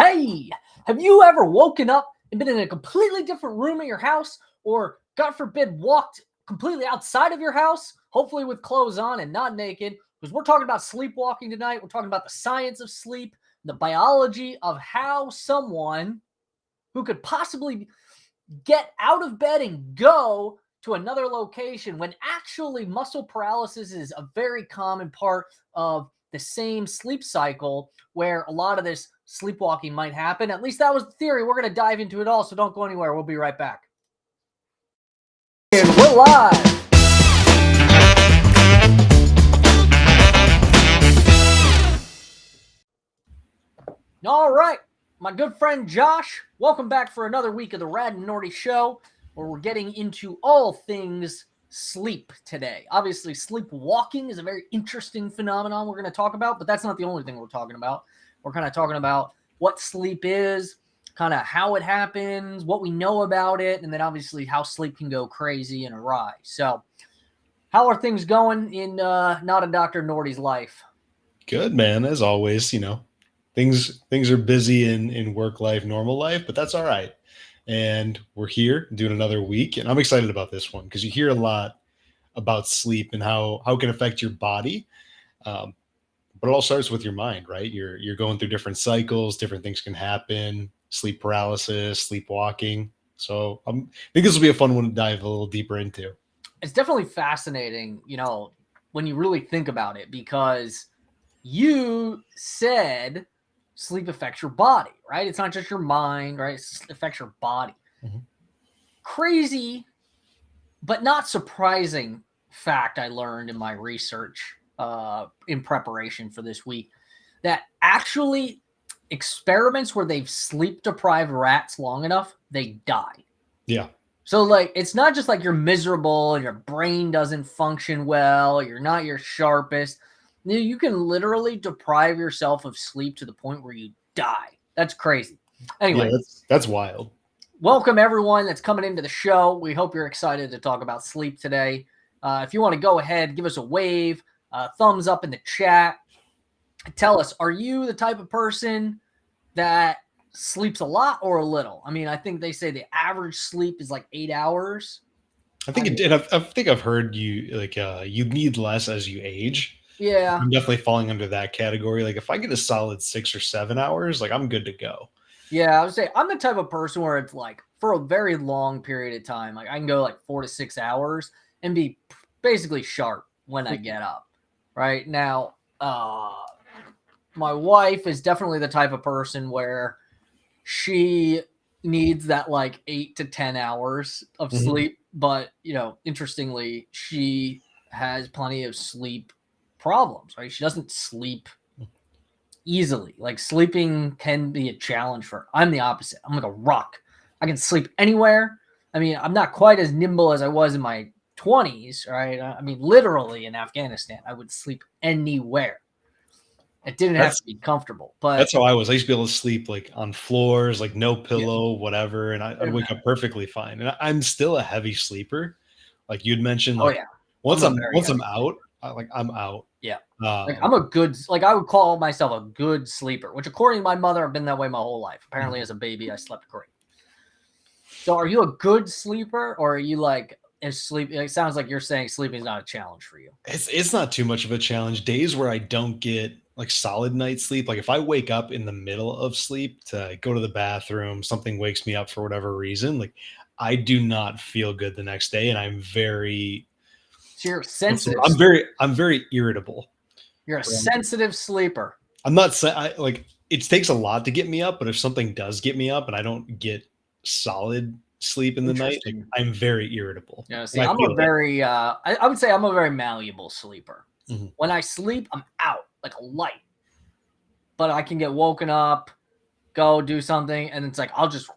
Hey, have you ever woken up and been in a completely different room in your house, or God forbid, walked completely outside of your house, hopefully with clothes on and not naked? Because we're talking about sleepwalking tonight. We're talking about the science of sleep, the biology of how someone who could possibly get out of bed and go to another location when actually muscle paralysis is a very common part of the same sleep cycle where a lot of this sleepwalking might happen. At least that was the theory. We're going to dive into it all, so don't go anywhere. We'll be right back. And we're live. All right, my good friend Josh, welcome back for another week of the Rad Norty Show, where we're getting into all things sleep today. Obviously, sleepwalking is a very interesting phenomenon we're going to talk about, but that's not the only thing we're talking about. We're kind of talking about what sleep is, kind of how it happens, what we know about it, and then obviously how sleep can go crazy and awry. So, how are things going in Not a Dr. Norty's life? Good, man. As always, things are busy in work life, normal life, but that's all right. And we're here doing another week, and I'm excited about this one because you hear a lot about sleep and how it can affect your body. But it all starts with your mind, right? You're going through different cycles, different things can happen, sleep paralysis, sleepwalking. So I think this will be a fun one to dive a little deeper into. It's definitely fascinating, when you really think about it, because you said sleep affects your body, right? It's not just your mind, right? It affects your body. Mm-hmm. Crazy, but not surprising fact I learned in my research in preparation for this week, that actually experiments where they've sleep deprived rats long enough, they die. Yeah. So it's not just like you're miserable and your brain doesn't function well, you're not your sharpest. You can literally deprive yourself of sleep to the point where you die. That's crazy. Anyway, yeah, that's wild. Welcome everyone that's coming into the show. We hope you're excited to talk about sleep today. If you want to go ahead, give us a wave, thumbs up in the chat. Tell us, are you the type of person that sleeps a lot or a little? I mean, I think they say the average sleep is like 8 hours. I think I've heard you you need less as you age. Yeah. I'm definitely falling under that category. Like if I get a solid 6 or 7 hours, I'm good to go. Yeah, I would say I'm the type of person where it's like for a very long period of time, like I can go like 4 to 6 hours and be basically sharp when I get up. Right now, my wife is definitely the type of person where she needs that like 8 to 10 hours of sleep. But, interestingly, she has plenty of sleep problems, right? She doesn't sleep easily. Like sleeping can be a challenge for her. I'm the opposite. I'm like a rock. I can sleep anywhere. I mean, I'm not quite as nimble as I was in my 20s, right? I mean, literally in Afghanistan, I would sleep anywhere. It didn't have to be comfortable, but that's how I was. I used to be able to sleep on floors, no pillow, whatever, and I'd wake up perfectly fine. And I'm still a heavy sleeper, like you'd mentioned. Once I'm out, I'm out. Yeah, I'm a good, I would call myself a good sleeper, which according to my mother, I've been that way my whole life. Apparently, as a baby, I slept great. So, are you a good sleeper, or are you sleep? It sounds like you're saying sleeping is not a challenge for you. It's not too much of a challenge. Days where I don't get solid night sleep, if I wake up in the middle of sleep to go to the bathroom, something wakes me up for whatever reason, I do not feel good the next day, and I'm very. So you're sensitive. I'm very irritable. You're a sensitive sleeper. I'm not it takes a lot to get me up, but if something does get me up and I don't get solid sleep in the night, I'm very irritable. Yeah, see, I'm a very I would say I'm a very malleable sleeper. Mm-hmm. When I sleep, I'm out like a light. But I can get woken up, go do something, and it's I'll just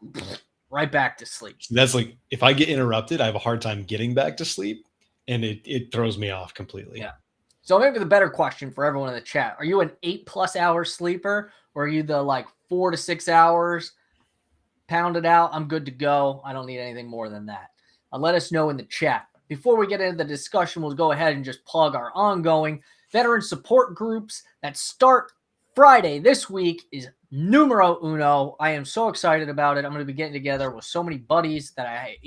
right back to sleep. That's if I get interrupted, I have a hard time getting back to sleep, and it throws me off completely. Yeah. So maybe the better question for everyone in the chat, are you an 8+ hour sleeper, or are you the 4 to 6 hours? Pound it out. I'm good to go. I don't need anything more than that. Let us know in the chat. Before we get into the discussion, we'll go ahead and just plug our ongoing veteran support groups that start Friday this week is numero uno. I am so excited about it. I'm going to be getting together with so many buddies that I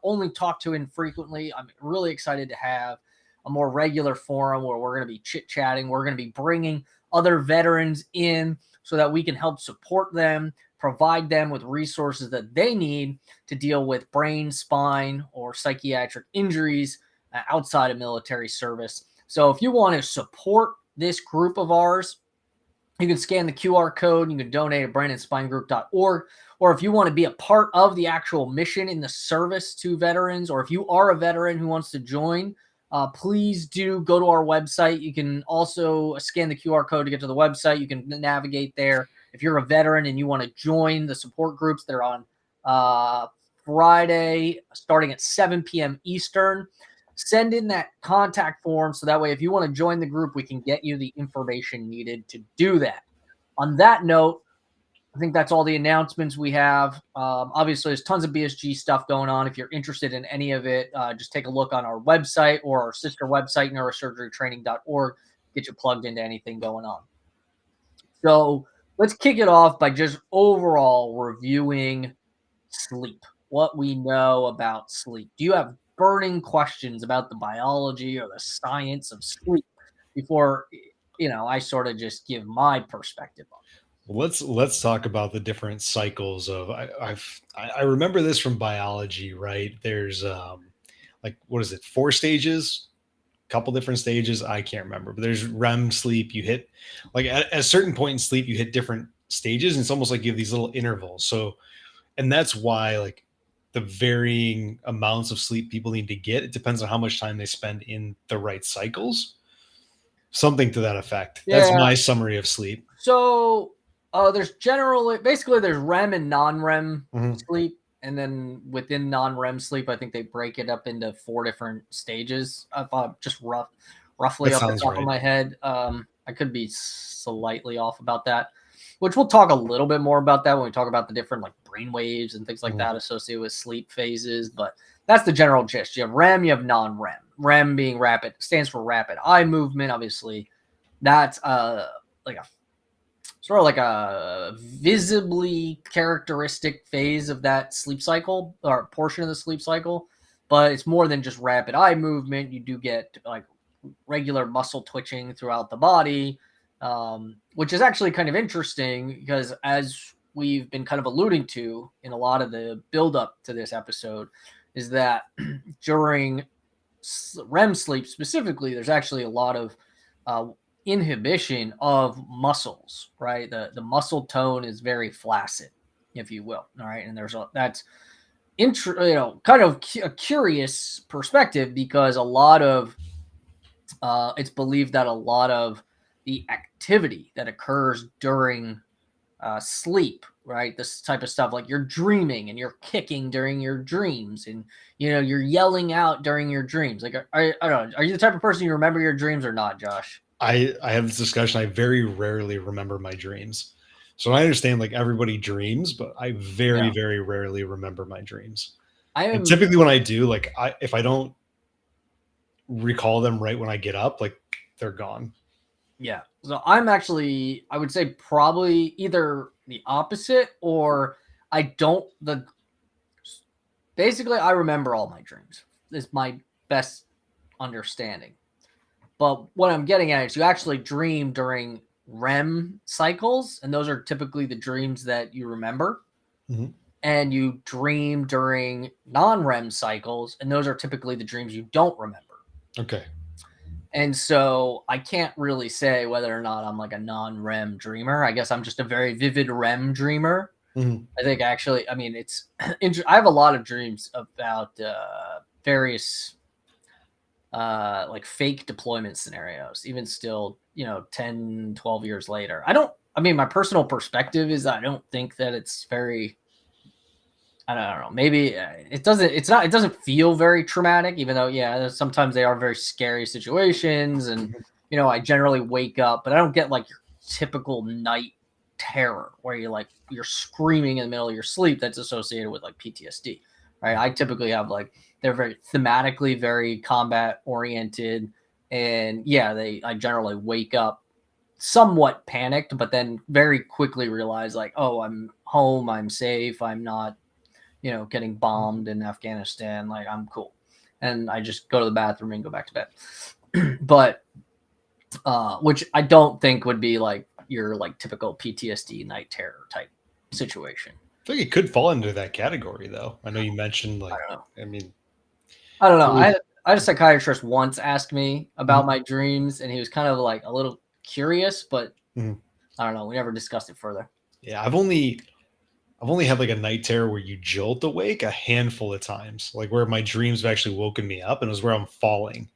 only talk to infrequently. I'm really excited to have a more regular forum where we're going to be chit-chatting. We're going to be bringing other veterans in so that we can help support them, provide them with resources that they need to deal with brain, spine, or psychiatric injuries outside of military service. So if you want to support this group of ours, you can scan the QR code. You can donate at brainandspinegroup.org. Or if you want to be a part of the actual mission in the service to veterans, or if you are a veteran who wants to join, please do go to our website. You can also scan the QR code to get to the website. You can navigate there. If you're a veteran and you want to join the support groups, they're on Friday starting at 7 p.m. Eastern. Send in that contact form so that way if you want to join the group, we can get you the information needed to do that. On that note, I think that's all the announcements we have. Obviously, there's tons of BSG stuff going on. If you're interested in any of it, just take a look on our website or our sister website, neurosurgerytraining.org, get you plugged into anything going on. So let's kick it off by just overall reviewing sleep, what we know about sleep. Do you have burning questions about the biology or the science of sleep before I sort of just give my perspective on it? Let's talk about the different cycles of I remember this from biology, right? There's like, what is it, 4 stages, couple different stages, I can't remember, but there's REM sleep. You hit like at a certain point in sleep you hit different stages, and it's almost like you have these little intervals. So, and that's why like the varying amounts of sleep people need to get, it depends on how much time they spend in the right cycles, something to that effect. That's my summary of sleep. So there's there's REM and non-REM sleep, and then within non-REM sleep, I think they break it up into 4 different stages. Just roughly off the top of my head. I could be slightly off about that, which we'll talk a little bit more about that when we talk about the different like brain waves and things like that associated with sleep phases. But that's the general gist. You have REM, you have non-REM. REM being rapid, stands for rapid eye movement. Obviously, that's like a sort of like a visibly characteristic phase of that sleep cycle or portion of the sleep cycle, but it's more than just rapid eye movement. You do get like regular muscle twitching throughout the body, which is actually kind of interesting because as we've been kind of alluding to in a lot of the buildup to this episode is that during REM sleep specifically, there's actually a lot of inhibition of muscles, right? The muscle tone is very flaccid, if you will. All right. And that's kind of a curious perspective because a lot of it's believed that a lot of the activity that occurs during sleep, right? This type of stuff, like you're dreaming and you're kicking during your dreams and, you're yelling out during your dreams. Like, I don't know. Are you the type of person you remember your dreams or not, Josh? I have this discussion. I very rarely remember my dreams. So I understand like everybody dreams, but I very rarely remember my dreams. And typically when I do, like if I don't recall them right when I get up, like they're gone. Yeah. So I'm actually, I would say probably either the opposite or basically I remember all my dreams. Is my best understanding. But what I'm getting at is you actually dream during REM cycles, and those are typically the dreams that you remember. And you dream during non-REM cycles, and those are typically the dreams you don't remember. Okay. And so I can't really say whether or not I'm like a non-REM dreamer. I guess I'm just a very vivid REM dreamer. I think actually, I mean, I have a lot of dreams about various like fake deployment scenarios, even still, 10, 12 years later. My personal perspective is I don't think that it's very, I don't know, maybe it doesn't feel very traumatic, even though, sometimes they are very scary situations. And, I generally wake up, but I don't get like your typical night terror where you're screaming in the middle of your sleep that's associated with like PTSD, right? I typically have they're very thematically very combat oriented, and I generally wake up somewhat panicked, but then very quickly realized like, oh, I'm home, I'm safe, I'm not, getting bombed in Afghanistan, like I'm cool. And I just go to the bathroom and go back to bed. But which I don't think would be like your like typical PTSD night terror type situation. I think it could fall into that category, though. I know you mentioned like, I don't know. I mean, I don't know. I had a psychiatrist once ask me about my dreams, and he was kind of like a little curious, but I don't know. We never discussed it further. Yeah, I've only had like a night terror where you jolt awake a handful of times, like where my dreams have actually woken me up, and it was where I'm falling.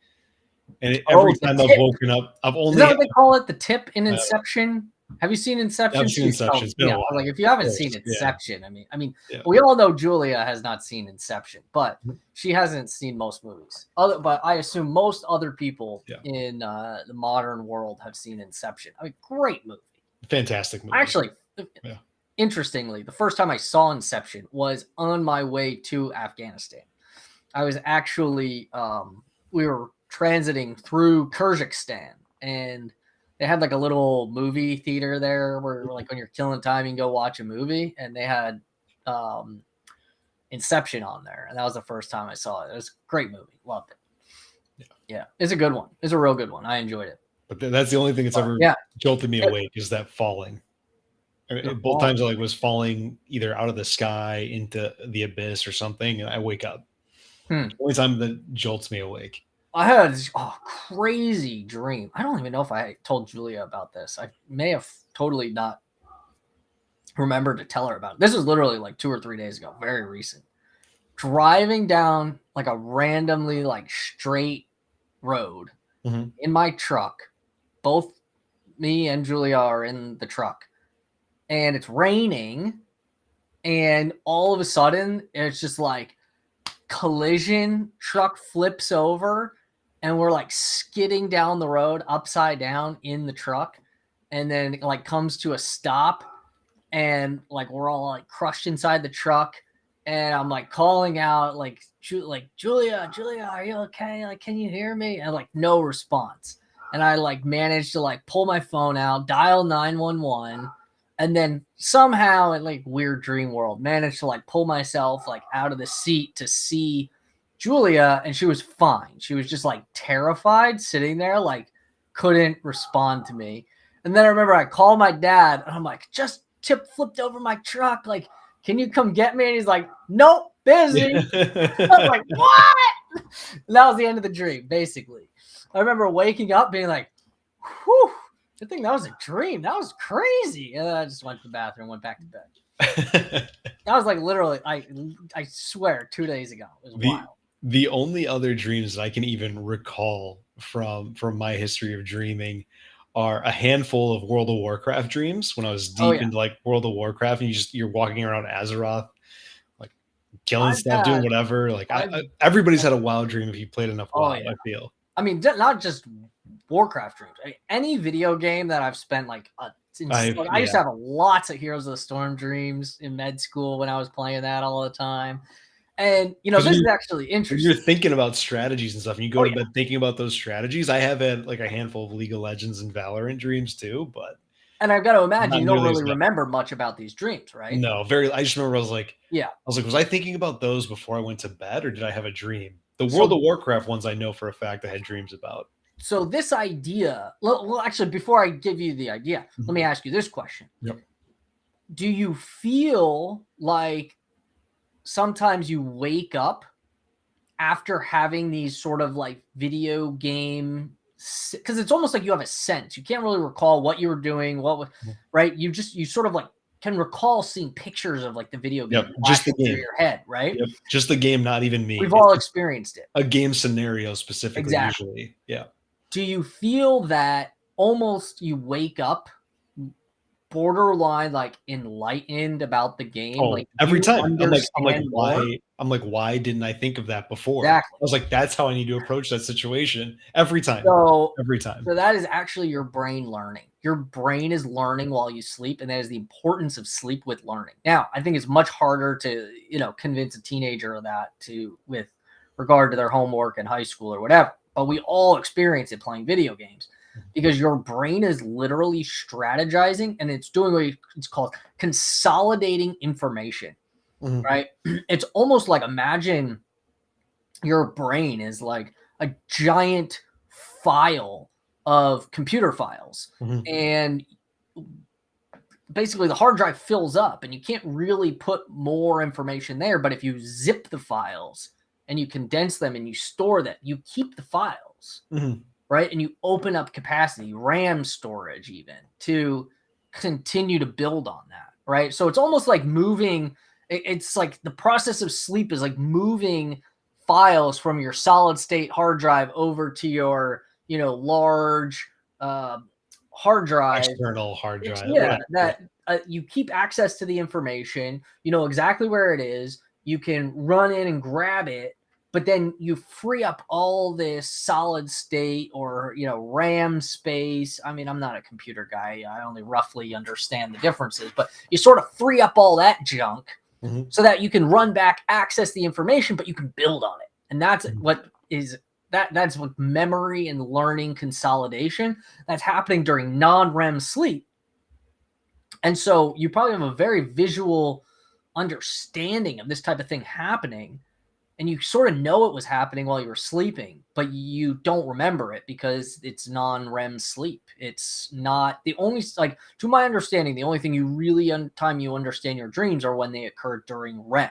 And every time I've woken up, I've only. Is that what they call it? The tip in Inception? Have you seen Inception? I've seen Inception. It's been a while. Like if you haven't seen Inception, I mean, we all know Julia has not seen Inception, but she hasn't seen most movies. But I assume most other people in the modern world have seen Inception. I mean, great movie, fantastic movie. Actually, interestingly, the first time I saw Inception was on my way to Afghanistan. I was actually we were transiting through Kyrgyzstan, and they had like a little movie theater there where like when you're killing time, you can go watch a movie, and they had Inception on there. And that was the first time I saw it. It was a great movie. Loved it. Yeah. It's a good one. It's a real good one. I enjoyed it. But that's the only thing that's ever jolted me awake is that falling. I mean, both times I like was falling either out of the sky into the abyss or something, and I wake up. The only time that jolts me awake. I had this crazy dream. I don't even know if I told Julia about this. I may have totally not remembered to tell her about it. This was literally like 2 or 3 days ago, very recent. Driving down like a randomly like straight road in my truck. Both me and Julia are in the truck. And it's raining. And all of a sudden, it's just like collision, truck flips over, and we're like skidding down the road upside down in the truck, and then it like comes to a stop, and like we're all like crushed inside the truck, and I'm like calling out like Julia, are you okay? Like, can you hear me? And like no response. And I like managed to like pull my phone out, dial 911, and then somehow in like weird dream world managed to like pull myself like out of the seat to see Julia, and she was fine. She was just like terrified sitting there, like couldn't respond to me. And then I remember I called my dad, and I'm like, just flipped over my truck. Like, can you come get me? And he's like, nope, busy. I was like, what? And that was the end of the dream, basically. I remember waking up being like, whew, good thing that was a dream. That was crazy. And then I just went to the bathroom, went back to bed. That was like literally, I swear, 2 days ago. It was wild. The only other dreams that I can even recall from my history of dreaming are a handful of World of Warcraft dreams when I was deep into like World of Warcraft, and you're walking around Azeroth, like killing stuff, doing whatever. Like everybody's had a WoW dream if you played enough WoW. I feel. I mean, not just Warcraft dreams. Any video game that I've spent like I used to have lots of Heroes of the Storm dreams in med school when I was playing that all the time. And, this is actually interesting. You're thinking about strategies and stuff, and you go to bed thinking about those strategies. I have had like a handful of League of Legends and Valorant dreams too, but. And I've got to imagine you don't really remember much about these dreams, right? No, I just remember I was like, was I thinking about those before I went to bed, or did I have a dream? The World of Warcraft ones I know for a fact I had dreams about. So this idea, well, actually, before I give you the idea, let me ask you this question. Yep. Do you feel like sometimes you wake up after having these sort of like video game, because it's almost like you have a sense. You can't really recall what you were doing, right? You sort of like can recall seeing pictures of like the video game just the game through your head, right? Yep. Just the game, not even me. We've all experienced it. A game scenario specifically. Exactly. Usually. Yeah. Do you feel that almost you wake up borderline like enlightened about the game? Like every time I'm like, why didn't I think of that before? Exactly. I was like, that's how I need to approach that situation every time. Every time. So that is actually your brain learning. Your brain is learning while you sleep, and that is the importance of sleep with learning. Now, I think it's much harder to, convince a teenager of that with regard to their homework in high school or whatever. But we all experience it playing video games. because your brain is literally strategizing and it's doing what it's called consolidating information, right? It's almost like, imagine your brain is like a giant file of computer files, and basically the hard drive fills up and you can't really put more information there. But if you zip the files and you condense them and you store them, you keep the files, right? And you open up capacity, RAM storage, even to continue to build on that, right? So it's almost like moving. It's like the process of sleep is like moving files from your solid state hard drive over to your, large hard drive, external hard drive. yeah, that you keep access to the information, you know exactly where it is, you can run in and grab it, but then you free up all this solid state or, RAM space. I mean, I'm not a computer guy, I only roughly understand the differences, but you sort of free up all that junk so that you can run back, access the information, but you can build on it. And that's what is that's what memory and learning consolidation that's happening during non-REM sleep. And so you probably have a very visual understanding of this type of thing happening, and you sort of know it was happening while you were sleeping, but you don't remember it because it's non-REM sleep. It's not the only, like, to my understanding, the only thing you really time you understand your dreams are when they occur during REM.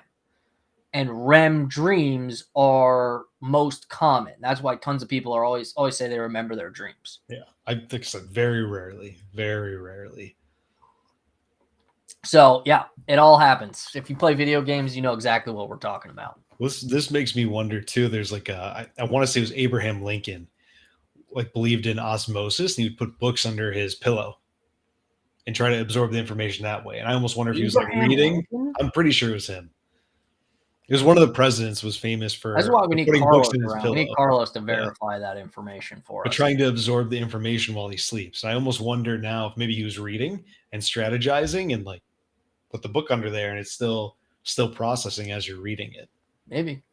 And REM dreams are most common. That's why tons of people are always say they remember their dreams. Yeah, I think so. Very rarely, very rarely. So yeah, it all happens. If you play video games, you know exactly what we're talking about. This makes me wonder too. There's like I want to say it was Abraham Lincoln, like, believed in osmosis, and he would put books under his pillow and try to absorb the information that way. And I almost wonder if he was like reading. Lincoln? I'm pretty sure it was him. It was one of the presidents was famous for That's why we need putting Carlos books in his around. pillow. We need Carlos to verify that information for But us. trying to absorb the information while he sleeps. And I almost wonder now if maybe he was reading and strategizing and like put the book under there and it's still processing as you're reading it. Maybe.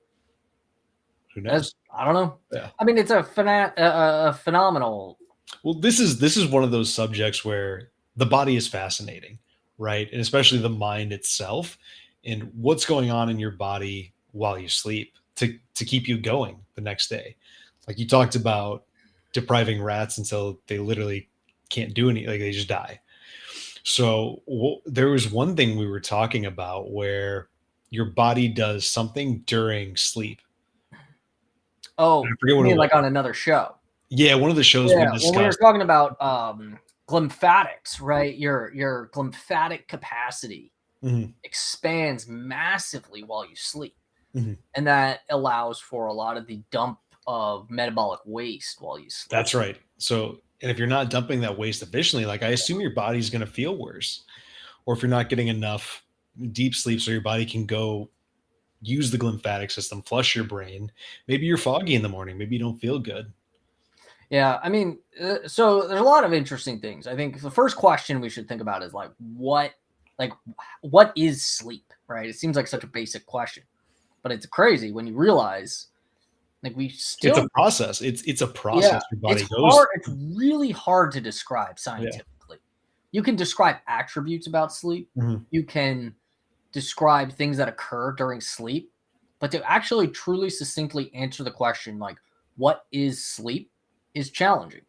Who knows? I don't know. Yeah. I mean, it's a phenomenal. Well, this is one of those subjects where the body is fascinating, right? And especially the mind itself and what's going on in your body while you sleep to keep you going the next day. Like you talked about depriving rats until they literally can't do anything, like they just die. So there was one thing we were talking about where your body does something during sleep. Oh, I forget what you mean it like was. on another show? Yeah, one of the shows we discussed. When we were talking about glymphatics, right? Your glymphatic capacity expands massively while you sleep. And that allows for a lot of the dump of metabolic waste while you sleep. That's right. So, and if you're not dumping that waste efficiently, like I assume your body's going to feel worse. Or if you're not getting enough deep sleep so your body can go use the glymphatic system, flush your brain, maybe you're foggy in the morning, maybe you don't feel good. Yeah, I mean, so there's a lot of interesting things. I think the first question we should think about is what is sleep, right? It seems like such a basic question, but it's crazy when you realize, like, it's a process. It's a process your body goes through. It's really hard to describe scientifically. Yeah. You can describe attributes about sleep. You can describe things that occur during sleep, but to actually truly succinctly answer the question, like, what is sleep, is challenging.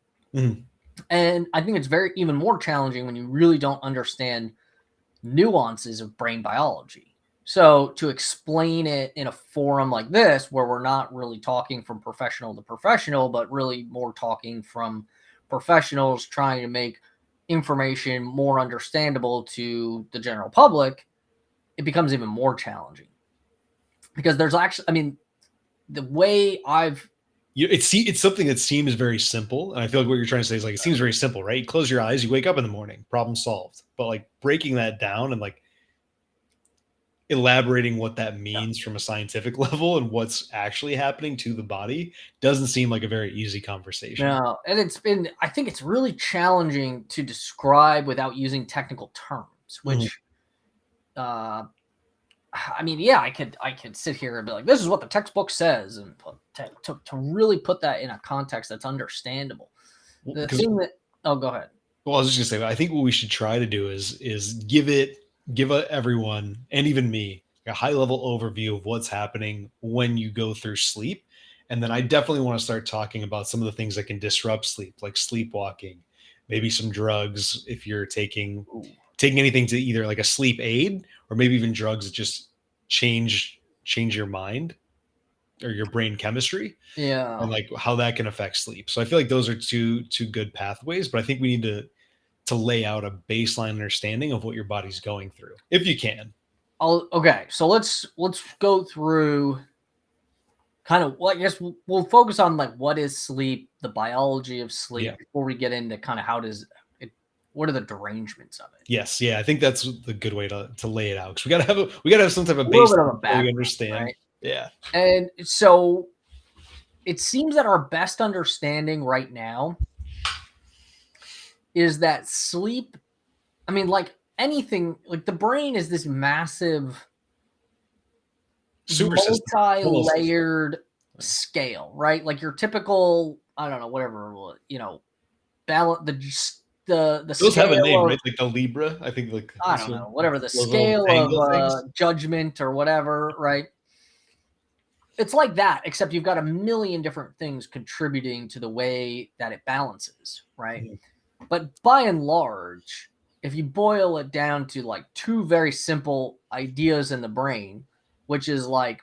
And I think it's even more challenging when you really don't understand nuances of brain biology. So to explain it in a forum like this, where we're not really talking from professional to professional, but really more talking from professionals trying to make information more understandable to the general public, it becomes even more challenging. Because there's actually, I mean, the way it's something that seems very simple. And I feel like what you're trying to say is like, it seems very simple, right? You close your eyes, you wake up in the morning, problem solved. But like breaking that down and like elaborating what that means from a scientific level and what's actually happening to the body doesn't seem like a very easy conversation. No, and I think it's really challenging to describe without using technical terms, which, I mean, yeah, I could sit here and be like, this is what the textbook says, and to really put that in a context that's understandable. The thing that go ahead. Well, I was just gonna say, I think what we should try to do is give everyone and even me a high level overview of what's happening when you go through sleep. And then I definitely want to start talking about some of the things that can disrupt sleep, like sleepwalking, maybe some drugs if you're taking anything to either like a sleep aid or maybe even drugs that just change your mind or your brain chemistry. Yeah. And like how that can affect sleep. So I feel like those are two good pathways, but I think we need to lay out a baseline understanding of what your body's going through, if you can. Okay, so let's go through kind of. Well, I guess we'll focus on like what is sleep, the biology of sleep, before we get into kind of how does it. What are the derangements of it? Yes, yeah, I think that's the good way to lay it out because we gotta have some type of baseline so we understand. Right? Yeah, and so it seems that our best understanding right now is that sleep. I mean, like anything, like the brain is this massive, multi-layered scale, right? Like your typical, I don't know, whatever, balance the those scale have a name, of, right? Like the Libra, I think. Like I don't know, whatever the scale of judgment or whatever, right? It's like that, except you've got a million different things contributing to the way that it balances, right? Mm-hmm. But by and large, if you boil it down to like two very simple ideas in the brain, which is like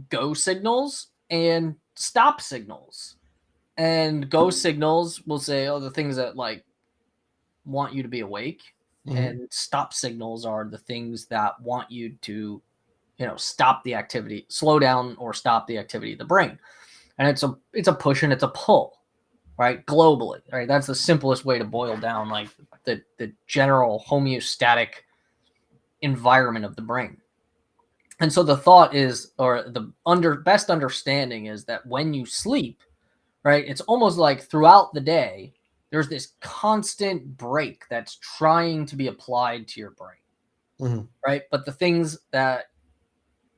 go signals and stop signals. And go signals will say, the things that like want you to be awake. Mm-hmm. And stop signals are the things that want you to, stop the activity, slow down or stop the activity of the brain. And it's a push and it's a pull, right? Globally, right? That's the simplest way to boil down like the general homeostatic environment of the brain. And so the thought is, or the best understanding is that when you sleep, right, it's almost like throughout the day, there's this constant brake that's trying to be applied to your brain, mm-hmm. right? But the things that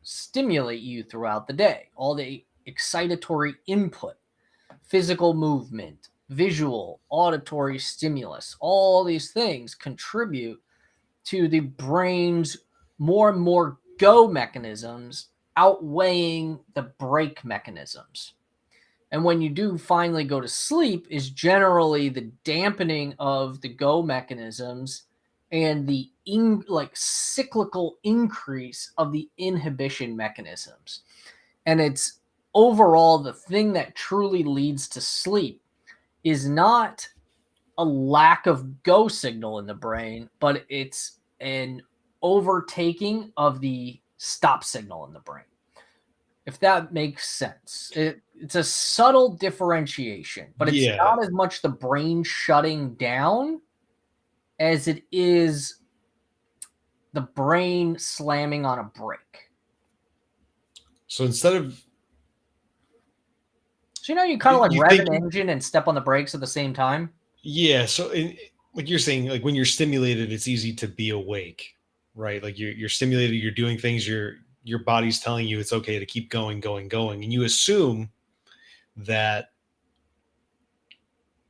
stimulate you throughout the day, all the excitatory input, physical movement, visual, auditory stimulus, all these things contribute to the brain's more and more go mechanisms outweighing the brake mechanisms. And when you do finally go to sleep is generally the dampening of the go mechanisms and the cyclical increase of the inhibition mechanisms. And it's overall the thing that truly leads to sleep is not a lack of go signal in the brain, but it's an overtaking of the stop signal in the brain. If that makes sense. It's a subtle differentiation, but it's not as much the brain shutting down as it is the brain slamming on a brake. So instead of... So, you kind of like rev an engine and step on the brakes at the same time? Yeah, so like you're saying, like when you're stimulated, it's easy to be awake, right? Like you're stimulated, you're doing things, your body's telling you it's okay to keep going, and you assume that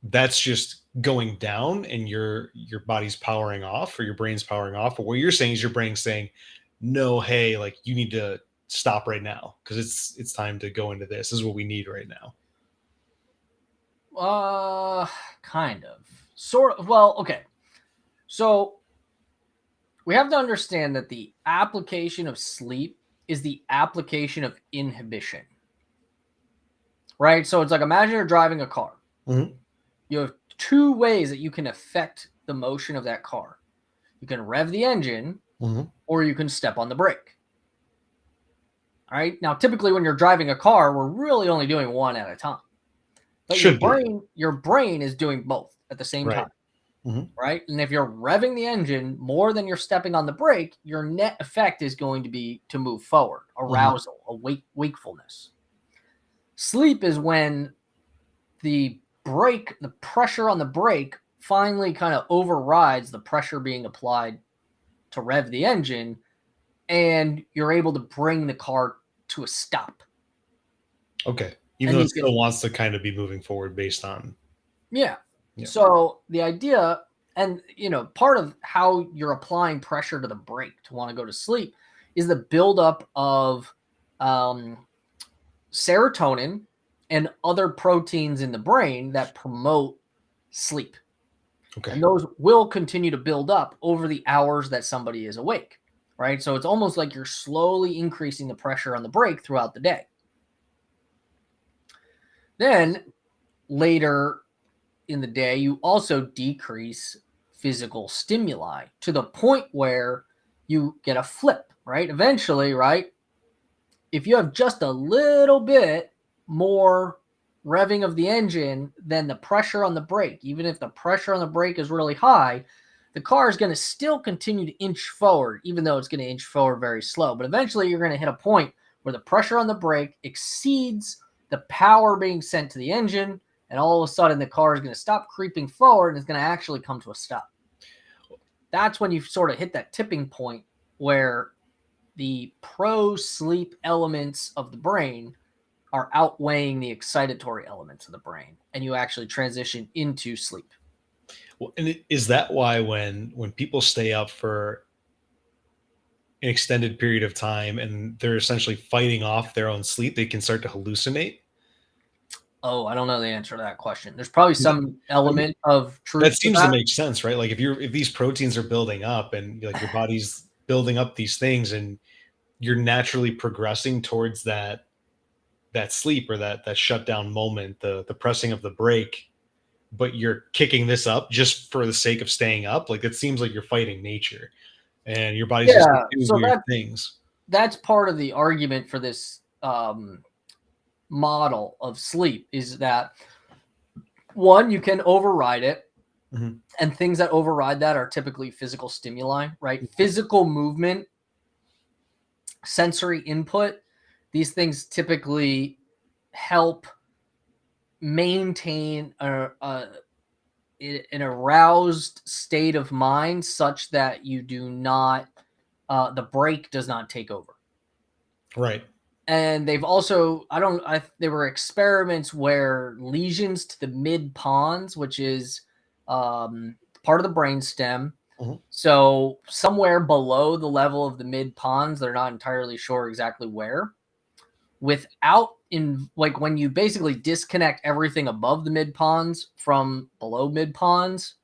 that's just going down and your body's powering off or your brain's powering off. But what you're saying is your brain's saying, no, hey, like you need to stop right now because it's time to go into this. This is what we need right now. Kind of. Sort of. Well, okay. So we have to understand that the application of sleep is the application of inhibition. Right? So it's like, imagine you're driving a car. Mm-hmm. You have two ways that you can affect the motion of that car. You can rev the engine, mm-hmm. or you can step on the brake. All right? Now, typically when you're driving a car, we're really only doing one at a time. But your brain is doing both at the same time, mm-hmm. right? And if you're revving the engine more than you're stepping on the brake, your net effect is going to be to move forward, arousal, mm-hmm. Wakefulness. Sleep is when the pressure on the brake finally kind of overrides the pressure being applied to rev the engine, and you're able to bring the car to a stop. Okay. Even though it still wants to kind of be moving forward based on... Yeah. Yeah. So the idea, and part of how you're applying pressure to the brake to want to go to sleep is the buildup of serotonin and other proteins in the brain that promote sleep. Okay. And those will continue to build up over the hours that somebody is awake, right? So it's almost like you're slowly increasing the pressure on the brake throughout the day. Then later in the day, you also decrease physical stimuli to the point where you get a flip, right? Eventually, right? If you have just a little bit more revving of the engine than the pressure on the brake, even if the pressure on the brake is really high, the car is going to still continue to inch forward, even though it's going to inch forward very slow. But eventually you're going to hit a point where the pressure on the brake exceeds the power being sent to the engine, and all of a sudden the car is going to stop creeping forward and it's going to actually come to a stop. That's when you sort of hit that tipping point where the pro-sleep elements of the brain are outweighing the excitatory elements of the brain, and you actually transition into sleep. Well, and is that why when people stay up for an extended period of time and they're essentially fighting off their own sleep, they can start to hallucinate? Oh, I don't know the answer to that question. There's probably some element of truth That to seems to that. make sense, right? Like if these proteins are building up and like your body's building up these things and you're naturally progressing towards that sleep or that shutdown moment, the pressing of the brake, but you're kicking this up just for the sake of staying up. Like it seems like you're fighting nature and your body's just Yeah, doing so weird things. that's part of the argument for this model of sleep is that one, you can override it. Mhm. And things that override that are typically physical stimuli, right? Physical movement, sensory input. These things typically help maintain an aroused state of mind such that you do not, the brake does not take over. Right. And they've also, there were experiments where lesions to the mid pons, which is part of the brain stem. Mhm. So somewhere below the level of the mid pons, they're not entirely sure exactly where. Like when you basically disconnect everything above the mid pons from below mid pons,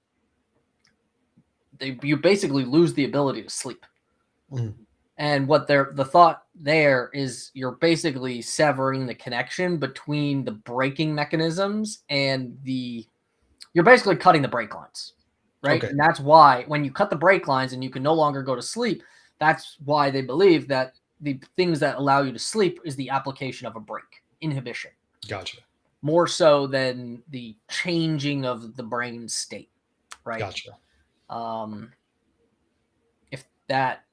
you basically lose the ability to sleep. Mhm. And what the thought there is you're basically severing the connection between the braking mechanisms and you're basically cutting the brake lines, right? Okay. And that's why when you cut the brake lines and you can no longer go to sleep, that's why they believe that the things that allow you to sleep is the application of a brake inhibition, Gotcha. more so than the changing of the brain state, right? Gotcha. If that,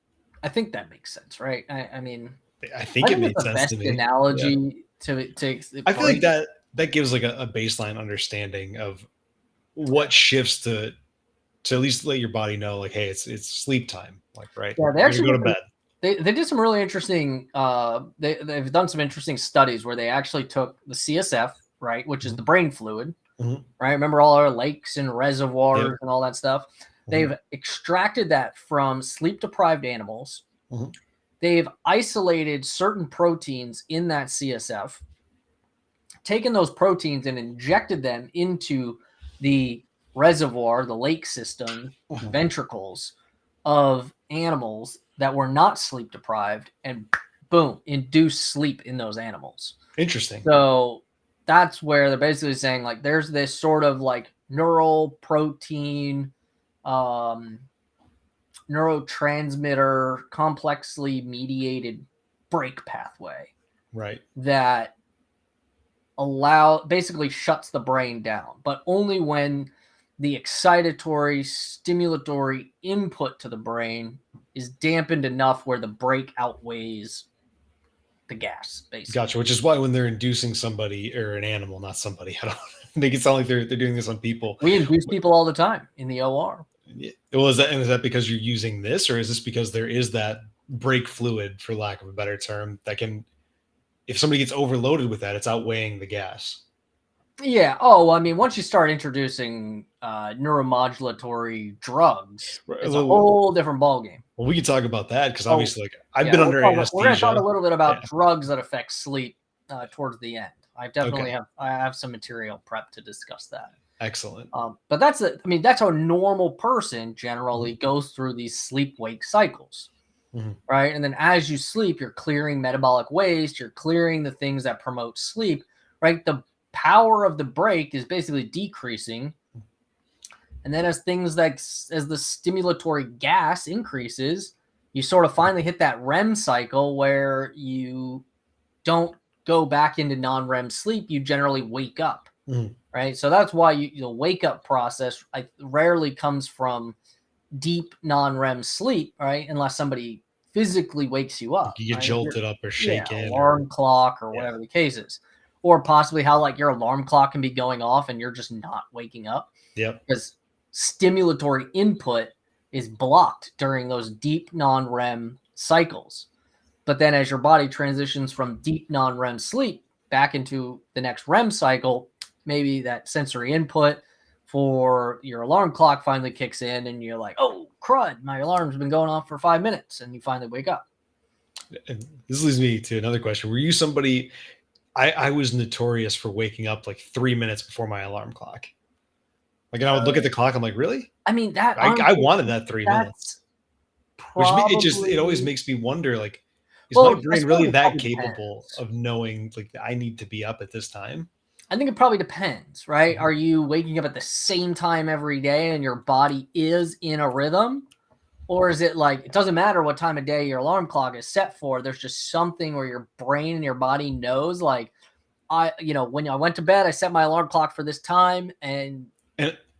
I think that makes sense, right? I mean, I think it made it's the sense to best me. Yeah. analogy to I feel like that gives like a baseline understanding of what shifts to at least let your body know, like, hey, it's sleep time. Like, right, Yeah, they you're gonna actually go to bed. they did some really interesting. They've done some interesting studies where they actually took the CSF, right, which is the brain fluid, Mhm. right. Remember all our lakes and Yep. reservoirs and all that stuff. Mhm. They've extracted that from sleep deprived animals. Mhm. They've isolated certain proteins in that CSF, taken those proteins and injected them into the reservoir, the lake system, Mhm. ventricles of animals that were not sleep deprived, and boom, induce sleep in those animals. Interesting. So that's where they're basically saying like there's this sort of like neural protein, um, neurotransmitter, complexly mediated brake pathway Right. that basically shuts the brain down, but only when the excitatory stimulatory input to the brain is dampened enough where the brake outweighs the gas, basically. Gotcha. Which is why when they're inducing somebody or an animal, not somebody, I don't make it sound like they're doing this on people. We induce people all the time in the OR. Well, is that because you're using this, or is this because there is that brake fluid, for lack of a better term, that can, if somebody gets overloaded with that, it's outweighing the gas? Yeah. Oh, I mean, once you start introducing neuromodulatory drugs, it's a whole different ballgame. Well, we can talk about that because Oh, obviously, like, I've yeah, been under we're going to talk a anesthesia. little bit Yeah. about drugs that affect sleep towards the end. I definitely Okay. have some material prep to discuss that. Excellent. But that's how a normal person generally goes through these sleep-wake cycles, right? And then as you sleep, you're clearing metabolic waste, you're clearing the things that promote sleep, right? The power of the break is basically decreasing. And then as things like as the stimulatory gas increases, you sort of finally hit that REM cycle where you don't go back into non-REM sleep. You generally wake up, right? So that's why the wake up process rarely comes from deep non-REM sleep, right? Unless somebody physically wakes you up. You get Right? jolted up or shaken, alarm clock or whatever the case is. Or possibly how like your alarm clock can be going off and you're just not waking up. Yep. Because stimulatory input is blocked during those deep non-REM cycles. But then as your body transitions from deep non-REM sleep back into the next REM cycle, maybe that sensory input for your alarm clock finally kicks in and you're like, oh, crud, my alarm's been going off for 5 minutes, and you finally wake up. And this leads me to another question. Were you somebody, I was notorious for waking up like 3 minutes before my alarm clock. Like, and I would look at the clock. I'm like, really? I mean, that I wanted that 3 minutes. Which it always makes me wonder, like, is my brain really that capable of knowing, like, I need to be up at this time? I think it probably depends, right? Are you waking up at the same time every day and your body is in a rhythm? Or is it like, it doesn't matter what time of day your alarm clock is set for. There's just something where your brain and your body knows, like, when I went to bed, I set my alarm clock for this time. And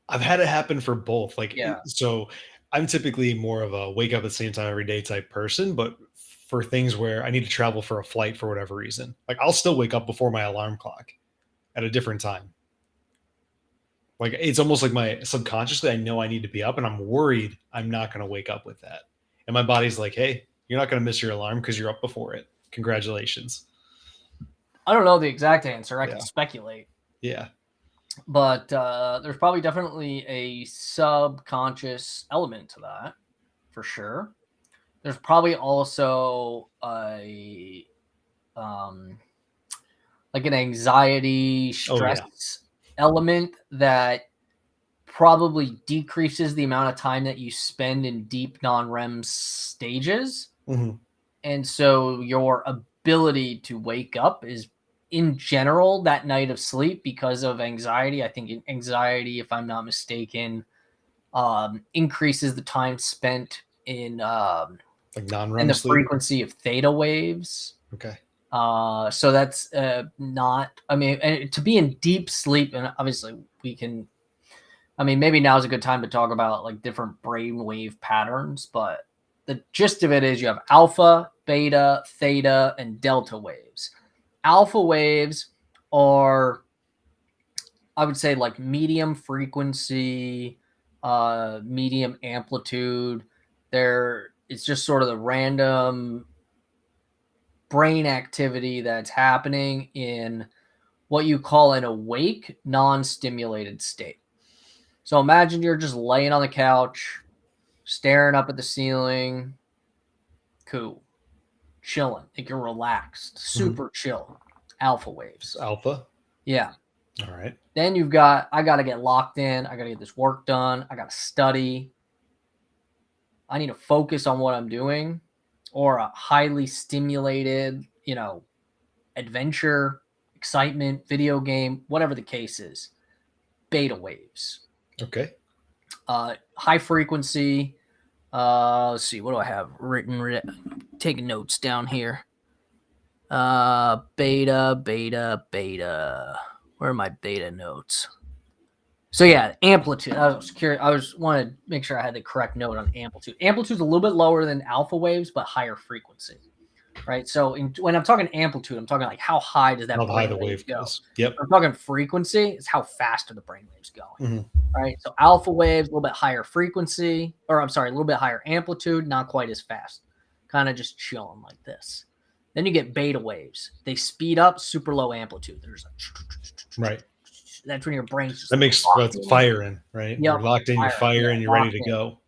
I've had it happen for both. Like, yeah. So I'm typically more of a wake up at the same time every day type person, but for things where I need to travel for a flight for whatever reason, like I'll still wake up before my alarm clock at a different time. Like, it's almost like my subconsciously, I know I need to be up and I'm worried I'm not going to wake up with that. And my body's like, hey, you're not going to miss your alarm because you're up before it. Congratulations. I don't know the exact answer. I can speculate. Yeah. But there's probably definitely a subconscious element to that, for sure. There's probably also like an anxiety, stress element that probably decreases the amount of time that you spend in deep non-REM stages. And so your ability to wake up is, in general, that night of sleep because of anxiety. I think anxiety, if I'm not mistaken, increases the time spent in like non-REM and the sleep? Frequency of theta waves. Okay. So that's not, I mean, and to be in deep sleep, and obviously we can, I mean, maybe now is a good time to talk about like different brainwave patterns, but the gist of it is you have alpha, beta, theta, and delta waves. Alpha waves are, I would say, like medium frequency, medium amplitude. It's just sort of the random brain activity that's happening in what you call an awake, non-stimulated state. So imagine you're just laying on the couch, staring up at the ceiling, cool, chilling, like you're relaxed, super chill, alpha waves. Alpha? Yeah. All right. Then I got to get locked in. I got to get this work done. I got to study. I need to focus on what I'm doing, or a highly stimulated, adventure, excitement, video game, whatever the case is. Beta waves. Okay. High frequency. Let's see. What do I have written? Taking notes down here. Beta. Where are my beta notes? So yeah, amplitude. I was curious. I wanted to make sure I had the correct note on amplitude. Amplitude's a little bit lower than alpha waves, but higher frequency, right? So when I'm talking amplitude, I'm talking like how high does that wave go? Yep. I'm talking frequency. It's how fast are the brain waves going, right? So alpha waves, a little bit higher frequency, or I'm sorry, a little bit higher amplitude, not quite as fast, kind of just chilling like this. Then you get beta waves. They speed up, super low amplitude. There's right. That's when your brain's just That makes locked in. firing, right? Yep, You're locked in, you're firing, you're ready to go.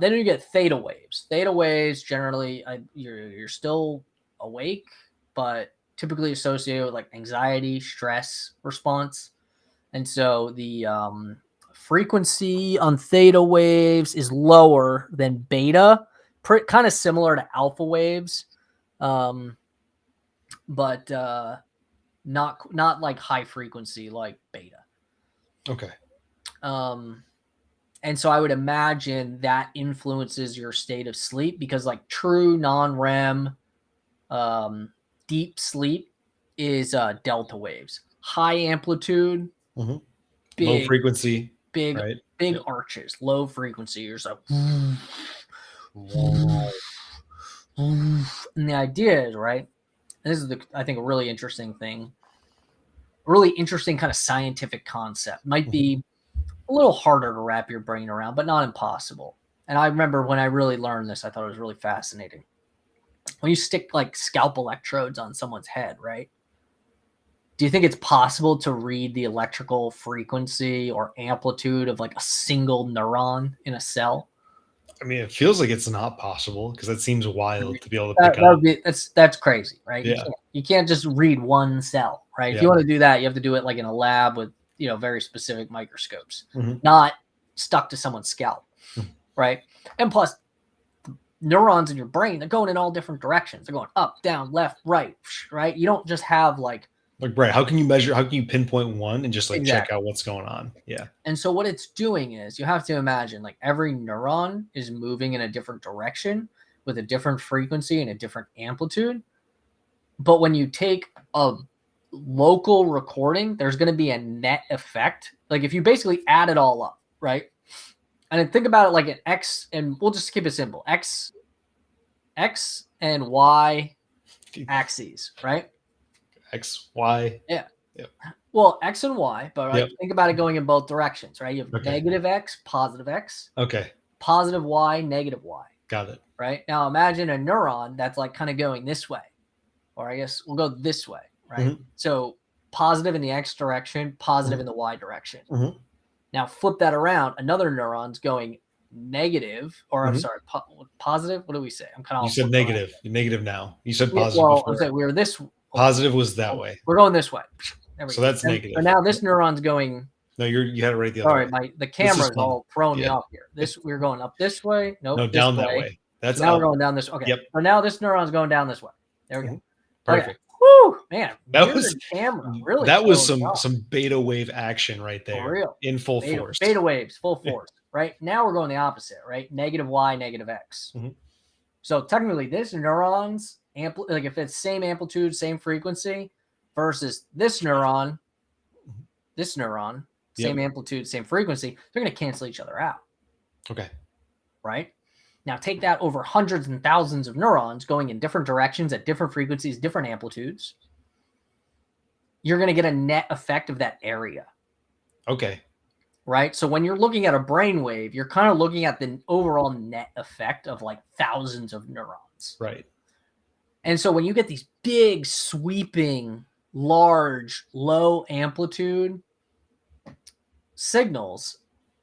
Then you get theta waves. Theta waves generally, you're still awake, but typically associated with like anxiety, stress response. And so the frequency on theta waves is lower than beta, kind of similar to alpha waves, but not like high frequency like beta. Okay. And so I would imagine that influences your state of sleep, because like true non-REM deep sleep is delta waves, high amplitude, big, low frequency, big right? arches, low frequency. You're so, and the idea is, right, and this is I think a really interesting thing, really interesting kind of scientific concept. Might be a little harder to wrap your brain around, but not impossible. And I remember when I really learned this, I thought it was really fascinating. When you stick like scalp electrodes on someone's head, right? Do you think it's possible to read the electrical frequency or amplitude of like a single neuron in a cell? I mean, it feels like it's not possible, because that seems wild to be able to pick up. That's crazy, right? Yeah. You can't just read one cell, right? If you want to do that, you have to do it like in a lab with, very specific microscopes, not stuck to someone's scalp, right? And plus, neurons in your brain, they're going in all different directions. They're going up, down, left, right, right? You don't just have like right. How can you pinpoint one and just like exactly. check out what's going on? Yeah. And so what it's doing is, you have to imagine like every neuron is moving in a different direction with a different frequency and a different amplitude. But when you take a local recording, there's going to be a net effect. Like if you basically add it all up, right? And then think about it like an X, and we'll just keep it simple. X and Y axes, right? X, Y. Yeah. Yep. Well, X and Y, but right, Yep. think about it going in both directions, right? You have negative X, positive X. Okay. Positive Y, negative Y. Got it. Right? Now imagine a neuron that's like kind of going this way. Or I guess we'll go this way, right? So positive in the X direction, positive in the Y direction. Now flip that around. Another neuron's going negative, or I'm sorry, positive. What do we say? I'm kind of. You said negative. You're negative now. You said positive before. I'm saying we were this. Positive was that way. We're going this way. So that's negative. So now this neuron's going. No, you had it right the other way. The camera's all throwing me off here. We're going up this way. Nope. No, down that way. That's now we're going down this. Okay. Yep. So now this neuron's going down this way. There we go. Perfect. Okay. Woo, man. That was camera. Really. That was some beta wave action right there. For real. In full force. Beta waves, full force. Right. Now we're going the opposite, right? Negative Y, negative X. So technically this neuron's like if it's same amplitude, same frequency versus this neuron, same amplitude, same frequency, they're going to cancel each other out. Okay. Right? Now take that over hundreds and thousands of neurons going in different directions at different frequencies, different amplitudes. You're going to get a net effect of that area. Okay. Right? So when you're looking at a brainwave, you're kind of looking at the overall net effect of like thousands of neurons. Right. And so when you get these big, sweeping, large, low amplitude signals,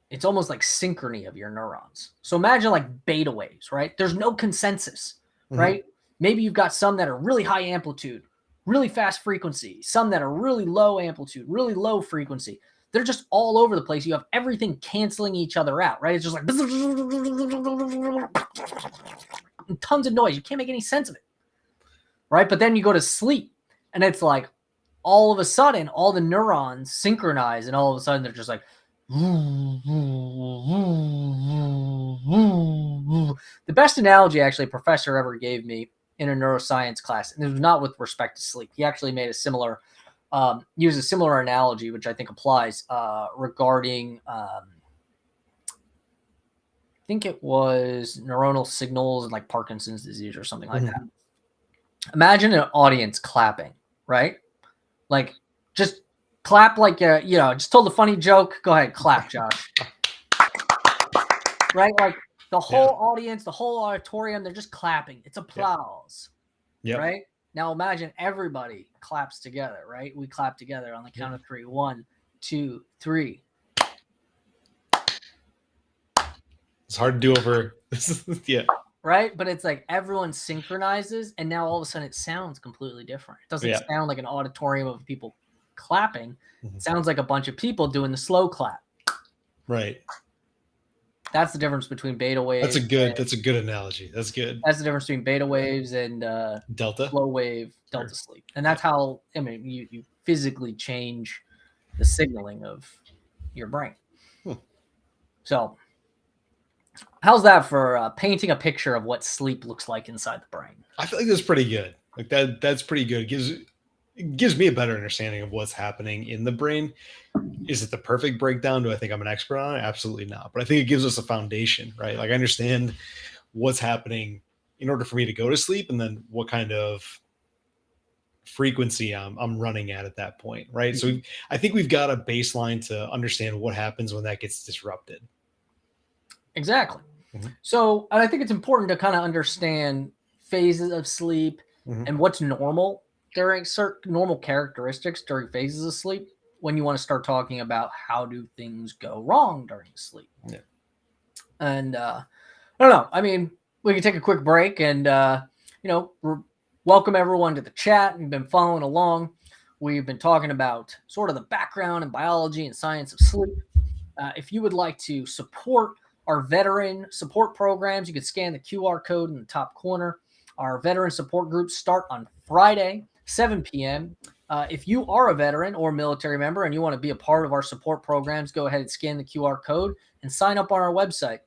it's almost like synchrony of your neurons. So imagine like beta waves, right? There's no consensus, right? Maybe you've got some that are really high amplitude, really fast frequency, some that are really low amplitude, really low frequency. They're just all over the place. You have everything canceling each other out, right? It's just like tons of noise. You can't make any sense of it, right? But then you go to sleep and it's like all of a sudden, all the neurons synchronize and all of a sudden they're just like, the best analogy actually a professor ever gave me in a neuroscience class, and it was not with respect to sleep. He actually made a similar, used a similar analogy, which I think applies regarding, I think it was neuronal signals and like Parkinson's disease or something like that. Imagine an audience clapping, right? Like just clap like, just told a funny joke. Go ahead, clap, Josh. Right? Like the whole audience, the whole auditorium, they're just clapping. It's applause. Right? Now imagine everybody claps together, right? We clap together on the count of 3. 1, 2, 3. It's hard to do over. Yeah. Right? But it's like everyone synchronizes, and now all of a sudden it sounds completely different. It doesn't sound like an auditorium of people clapping. It sounds like a bunch of people doing the slow clap. Right. That's the difference between beta waves. That's a good analogy. That's good. That's the difference between beta waves and delta slow wave delta sleep. And that's how, I mean, you physically change the signaling of your brain. So how's that for painting a picture of what sleep looks like inside the brain? I feel like that's pretty good. Like that's pretty good. It gives me a better understanding of what's happening in the brain. Is it the perfect breakdown? Do I think I'm an expert on it? Absolutely not. But I think it gives us a foundation, right? Like I understand what's happening in order for me to go to sleep, and then what kind of frequency I'm running at that point, right? So I think we've got a baseline to understand what happens when that gets disrupted. Exactly. So, and I think it's important to kind of understand phases of sleep and what's normal during certain normal characteristics during phases of sleep when you want to start talking about how do things go wrong during sleep. Yeah. And I don't know. I mean, we can take a quick break and, welcome everyone to the chat. You've been following along. We've been talking about sort of the background and biology and science of sleep. If you would like to support our veteran support programs, you can scan the QR code in the top corner. Our veteran support groups start on Friday, 7 p.m. If you are a veteran or military member and you want to be a part of our support programs, go ahead and scan the QR code and sign up on our website.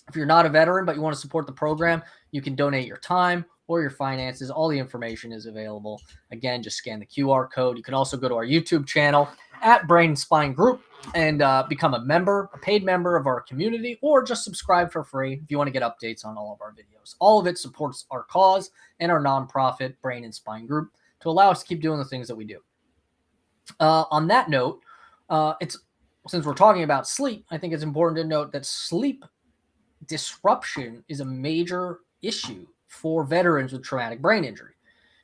If you're not a veteran but you want to support the program, you can donate your time or your finances. All the information is available. Again, just scan the QR code. You can also go to our YouTube channel at Brain and Spine Group and become a paid member of our community, or just subscribe for free if you want to get updates on all of our videos. All of it supports our cause and our nonprofit Brain and Spine Group to allow us to keep doing the things that we do. On that note, since we're talking about sleep, I think it's important to note that sleep disruption is a major issue for veterans with traumatic brain injury.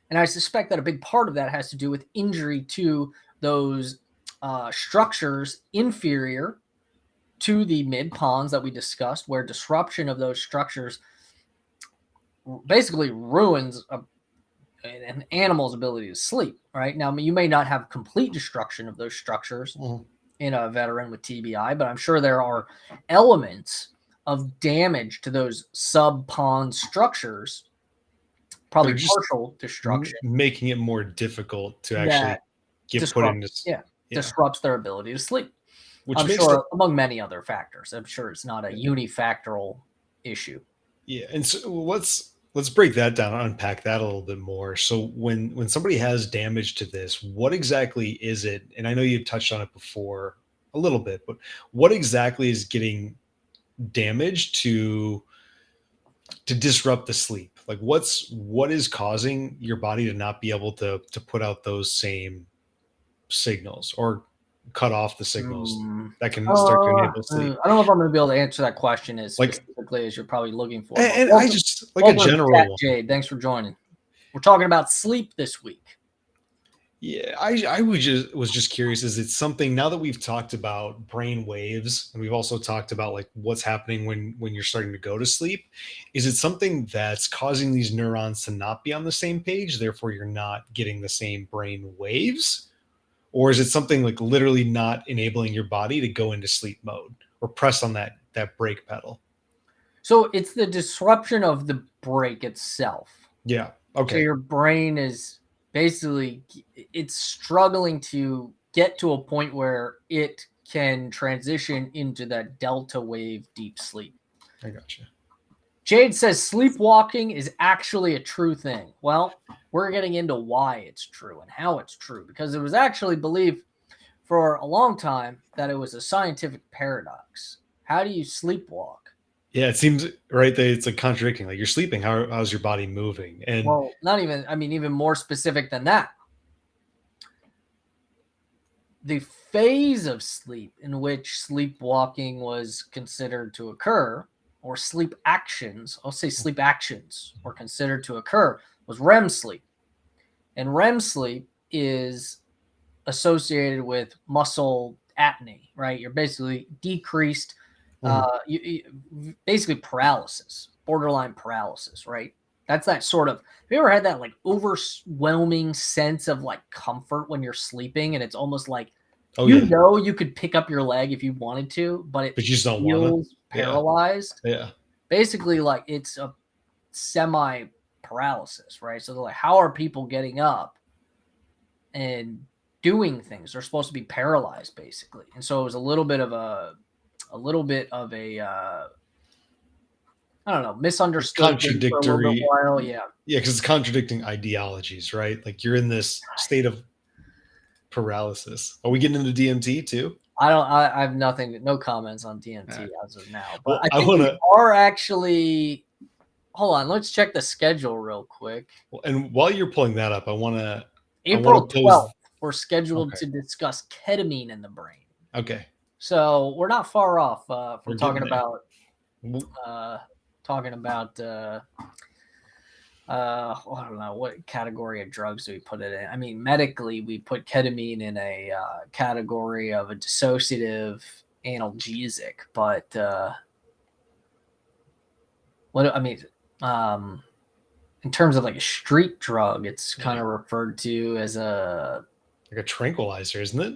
And I suspect that a big part of that has to do with injury to those structures inferior to the mid-pons that we discussed, where disruption of those structures basically ruins an animal's ability to sleep, right? Now, you may not have complete destruction of those structures in a veteran with TBI, but I'm sure there are elements of damage to those sub-pon structures, probably partial destruction, making it more difficult to actually get put into. Disrupts their ability to sleep. Which I'm sure, among many other factors. I'm sure it's not a unifactorial issue. Yeah, and so let's break that down and unpack that a little bit more. So when somebody has damage to this, what exactly is it? And I know you've touched on it before a little bit, but what exactly is getting damaged to disrupt the sleep? Like what is causing your body to not be able to put out those same signals or cut off the signals that can start to enable sleep? I don't know if I'm going to be able to answer that question as specifically as you're probably looking for. And I just like a general one. Jade, thanks for joining. We're talking about sleep this week. Yeah, I was just curious. Is it something, now that we've talked about brain waves and we've also talked about like what's happening when you're starting to go to sleep, is it something that's causing these neurons to not be on the same page, therefore you're not getting the same brain waves? Or is it something like literally not enabling your body to go into sleep mode or press on that brake pedal? So it's the disruption of the brake itself. Yeah. Okay. So your brain is basically, it's struggling to get to a point where it can transition into that delta wave deep sleep. I gotcha. Jade says sleepwalking is actually a true thing. Well, we're getting into why it's true and how it's true, because it was actually believed for a long time that it was a scientific paradox. How do you sleepwalk? Yeah, it seems right that it's like contradicting. Like you're sleeping, how's your body moving? And well, even more specific than that. The phase of sleep in which sleepwalking was considered to occur, or sleep actions, I'll say sleep actions were considered to occur, was REM sleep. And REM sleep is associated with muscle atony, right? You're basically decreased, basically paralysis, borderline paralysis, right? That's that sort of. Have you ever had that like overwhelming sense of like comfort when you're sleeping, and it's almost like you could pick up your leg if you wanted to, but you just don't feels paralyzed. Yeah. Basically, like it's a semi paralysis, right? So they're like, how are people getting up and doing things? They're supposed to be paralyzed, basically. And so it was a little bit of a I don't know, misunderstood contradictory. For a little bit while. Yeah, because it's contradicting ideologies, right? Like you're in this state of paralysis. Are we getting into DMT too? I have no comments on DMT as of now. But well, I think we are actually. Hold on, let's check the schedule real quick. Well, and while you're pulling that up, I want to. April 12th, we're scheduled to discuss ketamine in the brain. Okay. So we're not far off from talking about I don't know, what category of drugs do we put it in? I mean, medically, we put ketamine in a category of a dissociative analgesic, but in terms of like a street drug, it's kind of referred to as like a tranquilizer, isn't it?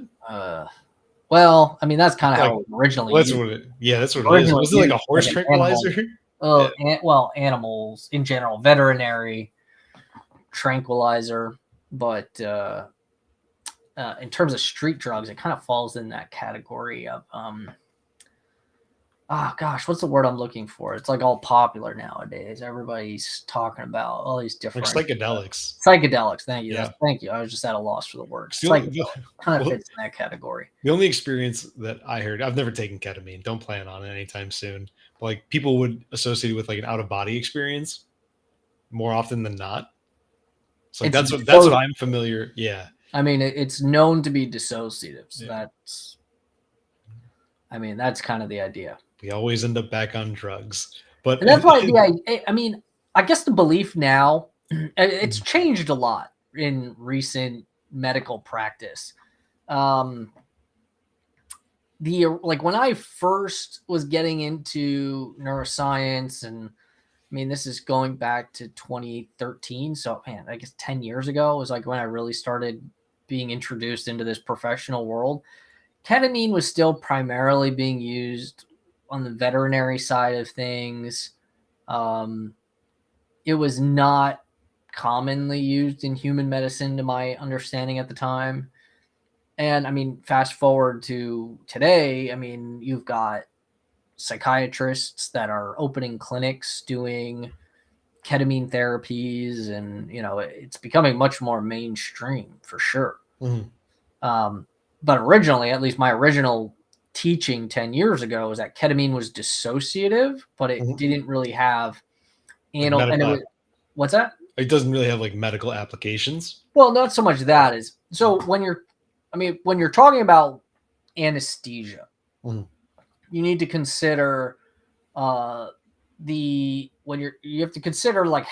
Well, I mean, that's kind of how it originally. That's what it is. Was it like a horse tranquilizer? Well, animals in general, veterinary tranquilizer, but in terms of street drugs, it kind of falls in that category of what's the word I'm looking for? It's like all popular nowadays. Everybody's talking about all these different like psychedelics. Psychedelics. Thank you. Yeah. Thank you. I was just at a loss for the word. Kind of fits in that category. The only experience that I heard, I've never taken ketamine. Don't plan on it anytime soon. But like people would associate it with like an out of body experience more often than not. So like that's what I'm familiar. Yeah. I mean, it's known to be dissociative. So that's kind of the idea. We always end up back on drugs, but and that's why I guess the belief now, it's changed a lot in recent medical practice. When I first was getting into neuroscience, and I mean, this is going back to 2013. So man, I guess 10 years ago was like when I really started being introduced into this professional world. Ketamine was still primarily being used on the veterinary side of things. It was not commonly used in human medicine, to my understanding at the time. And I mean, fast forward to today, I mean, you've got psychiatrists that are opening clinics doing ketamine therapies, and it's becoming much more mainstream for sure. But originally, at least my original teaching 10 years ago, was that ketamine was dissociative, but it didn't really have what's that? It doesn't really have like medical applications. Well, not so much that is. So when you're talking about anesthesia, you need to consider you have to consider like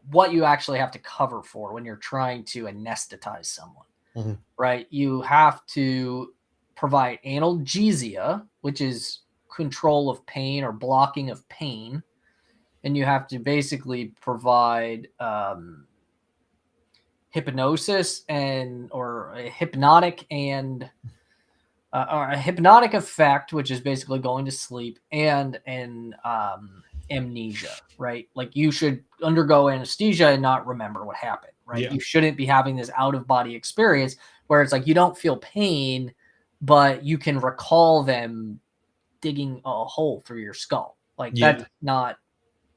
what you actually have to cover for when you're trying to anesthetize someone, right? You have to provide analgesia, which is control of pain or blocking of pain. And you have to basically provide hypnosis or a hypnotic effect, which is basically going to sleep, and amnesia, right? Like you should undergo anesthesia and not remember what happened, right? You shouldn't be having this out of body experience where it's like you don't feel pain, but you can recall them digging a hole through your skull. Like that's not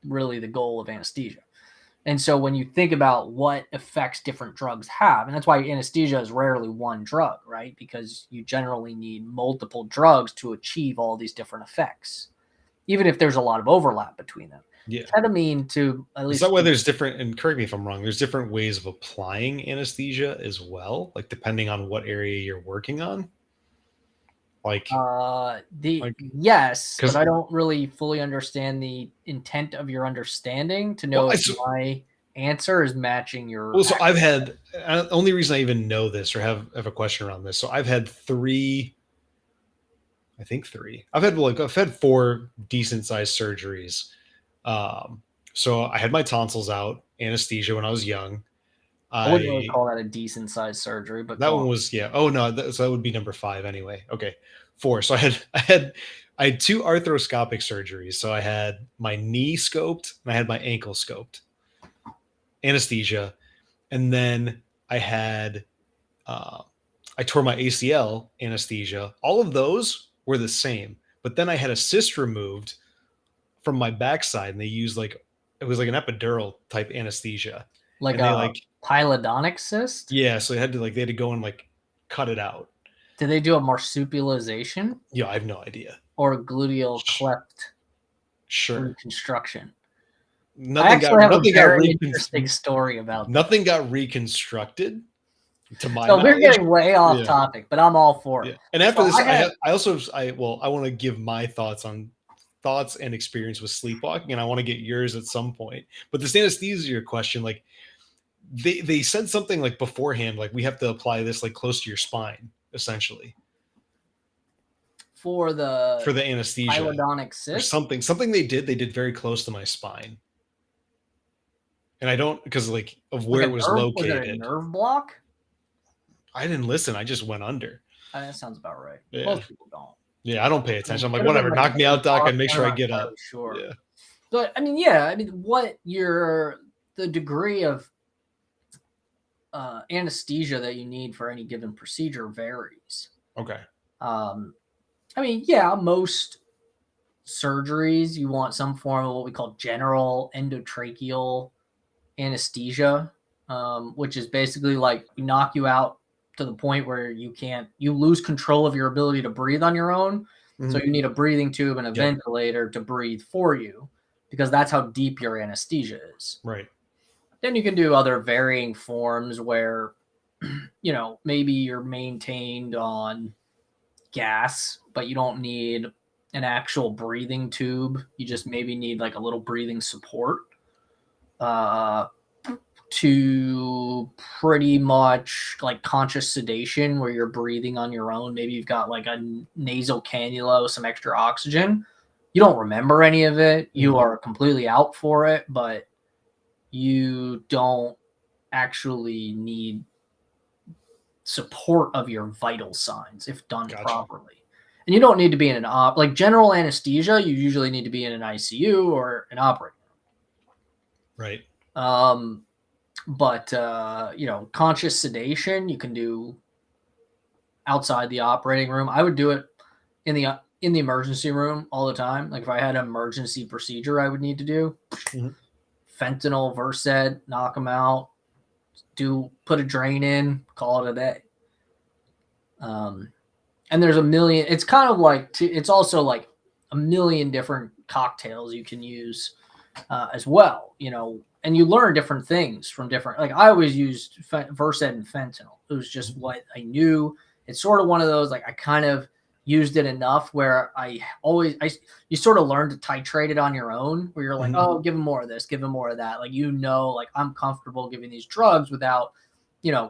really the goal of anesthesia. And so when you think about what effects different drugs have, and that's why anesthesia is rarely one drug, right? Because you generally need multiple drugs to achieve all these different effects, even if there's a lot of overlap between them. Ketamine, to at least. Is that why there's different, and correct me if I'm wrong, there's different ways of applying anesthesia as well, like depending on what area you're working on? Yes, but I don't really fully understand the intent of your understanding to know why answer is matching your. Well, so I've had, only reason I even know this or have a question around this. So I've had three. I've had 4 decent sized surgeries. So I had my tonsils out, anesthesia when I was young. I wouldn't really call that a decent sized surgery, but that one was, yeah. Oh no, so that would be number 5 anyway. Okay, 4. So I had 2 arthroscopic surgeries. So I had my knee scoped and I had my ankle scoped. Anesthesia, and then I had I tore my ACL, anesthesia. All of those were the same, but then I had a cyst removed from my backside, and they used it was like an epidural type anesthesia, like and a pylodontic cyst. Yeah, so they had to go and cut it out. Did they do a marsupialization? Yeah, I have no idea. Or a gluteal cleft Sure. reconstruction. Nothing got interesting story about nothing got reconstructed. To my knowledge. We're getting way off topic, but I'm all for it. Yeah. And after this, I want to give my thoughts and experience with sleepwalking, and I want to get yours at some point. But this anesthesia question, like they said something like beforehand, like we have to apply this like close to your spine, essentially. For the anesthesia, pylodontic cyst, or something they did very close to my spine. And I don't, because of where it was located. Was it a nerve block? I didn't listen. I just went under. That sounds about right. Yeah. Most people don't. Yeah, I don't pay attention. I'm like, whatever, knock me out, doc, and make sure I get up. Sure. Yeah. But what the degree of anesthesia that you need for any given procedure varies. Okay. Most surgeries you want some form of what we call general endotracheal anesthesia, which is basically like we knock you out to the point where you lose control of your ability to breathe on your own. Mm-hmm. So you need a breathing tube and a ventilator to breathe for you, because that's how deep your anesthesia is. Right. Then you can do other varying forms where, maybe you're maintained on gas, but you don't need an actual breathing tube. You just maybe need like a little breathing support to pretty much like conscious sedation where you're breathing on your own. Maybe you've got like a nasal cannula with some extra oxygen. You don't remember any of it. You are completely out for it, but you don't actually need support of your vital signs if done properly. And you don't need to be in like general anesthesia. You usually need to be in an ICU or an operating room. Right. But conscious sedation you can do outside the operating room. I would do it in the emergency room all the time. Like if I had an emergency procedure I would need to do, fentanyl, Versed, knock them out, put a drain in, call it a day. And there's a million, it's kind of like, it's also like a million different cocktails you can use as well, and you learn different things from different, like I always used Versed and fentanyl. It was just what I knew. It's sort of one of those, like I kind of used it enough where you sort of learn to titrate it on your own, where you're like, oh, give him more of this, give him more of that. Like, like I'm comfortable giving these drugs without,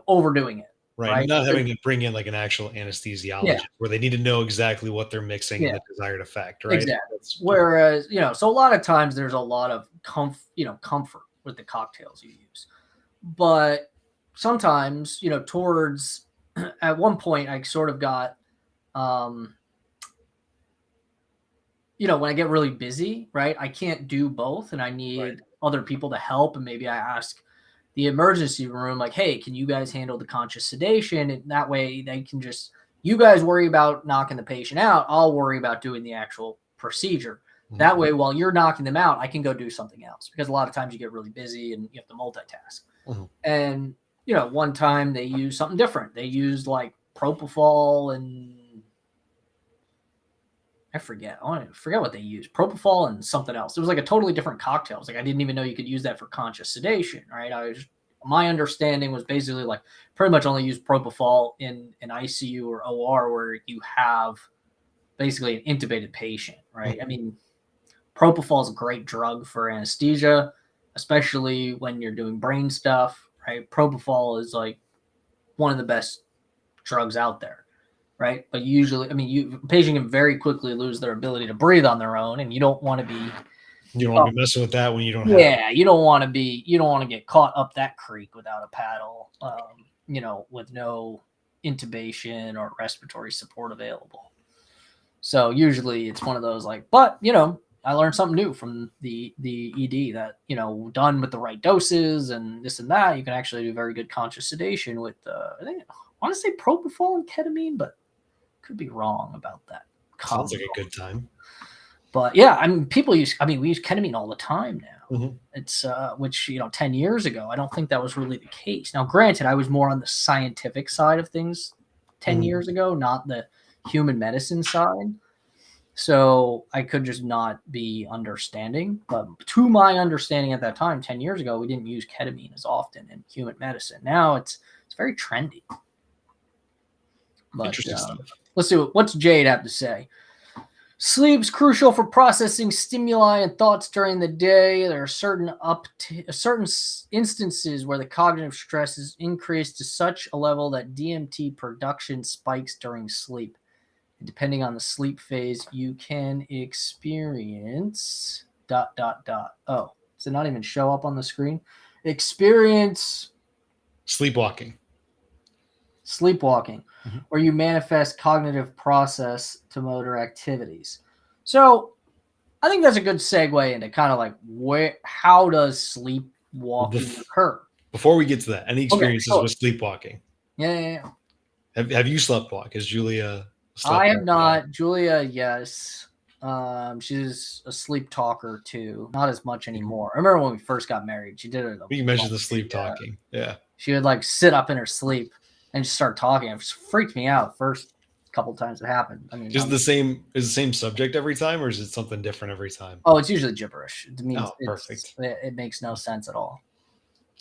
overdoing it. Right. Not having to bring in like an actual anesthesiologist where they need to know exactly what they're mixing and the desired effect. Right. Exactly. Whereas, so a lot of times there's a lot of comfort with the cocktails you use, but sometimes, towards at one point I sort of got, when I get really busy, right, I can't do both and I need other people to help. And maybe I ask the emergency room, like, hey, can you guys handle the conscious sedation? And that way they can you guys worry about knocking the patient out. I'll worry about doing the actual procedure. That way, while you're knocking them out, I can go do something else, because a lot of times you get really busy and you have to multitask. And, one time they used something different. They used like propofol and I forget what they used. Propofol and something else. It was like a totally different cocktail. It's like I didn't even know you could use that for conscious sedation, right? My understanding was basically like pretty much only use propofol in an ICU or OR where you have basically an intubated patient, right? I mean, propofol is a great drug for anesthesia. especially when you're doing brain stuff, right? Propofol is like one of the best drugs out there, right? But usually, I mean, a patient can very quickly lose their ability to breathe on their own, and you don't want to be. You don't want to be messing with that when you don't have. Yeah, you don't want to get caught up that creek without a paddle, with no intubation or respiratory support available. So usually it's one of those but I learned something new from the ED that, done with the right doses and this and that, you can actually do very good conscious sedation with, I want to say propofol and ketamine, but could be wrong about that. Sounds like a good time. But yeah, I mean, we use ketamine all the time now. Mm-hmm. It's, which, 10 years ago, I don't think that was really the case. Now, granted, I was more on the scientific side of things 10 years ago, not the human medicine side. So I could just not be understanding. But to my understanding at that time, 10 years ago, we didn't use ketamine as often in human medicine. Now it's very trendy. But, interesting stuff. Let's see what's Jade have to say. Sleep's crucial for processing stimuli and thoughts during the day. There are certain instances where the cognitive stress is increased to such a level that DMT production spikes during sleep. And depending on the sleep phase, you can experience ... Oh, does it not even show up on the screen? Experience sleepwalking. Where you manifest cognitive process to motor activities. So I think that's a good segue into kind of how does sleepwalking occur? Before we get to that, any experiences with sleepwalking? Yeah. Have you sleptwalked? Has Julia sleptwalked? I have not. Julia, yes. She's a sleep talker too. Not as much anymore. I remember when we first got married, she did it. You mentioned the sleep talking. Yeah. She would sit up in her sleep and just start talking. It freaked me out first couple times it happened. I mean, is the same subject every time, or is it something different every time? Oh, it's usually gibberish. It means perfect. It makes no sense at all.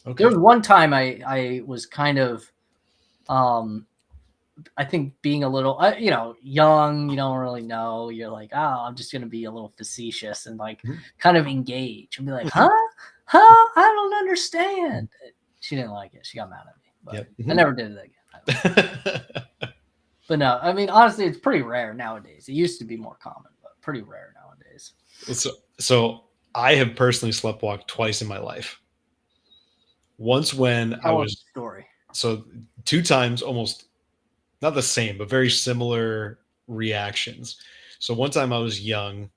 Okay. There was one time I was kind of, I think being a little, young, you don't really know. You're like, I'm just gonna be a little facetious and kind of engage and be like, huh? I don't understand. She didn't like it. She got mad at me. But I never did it again. But no, I mean, honestly, it's pretty rare nowadays. It used to be more common, but pretty rare nowadays. So I have personally sleptwalked twice in my life. Once when I was story. So 2 times, almost not the same, but very similar reactions. So one time I was young,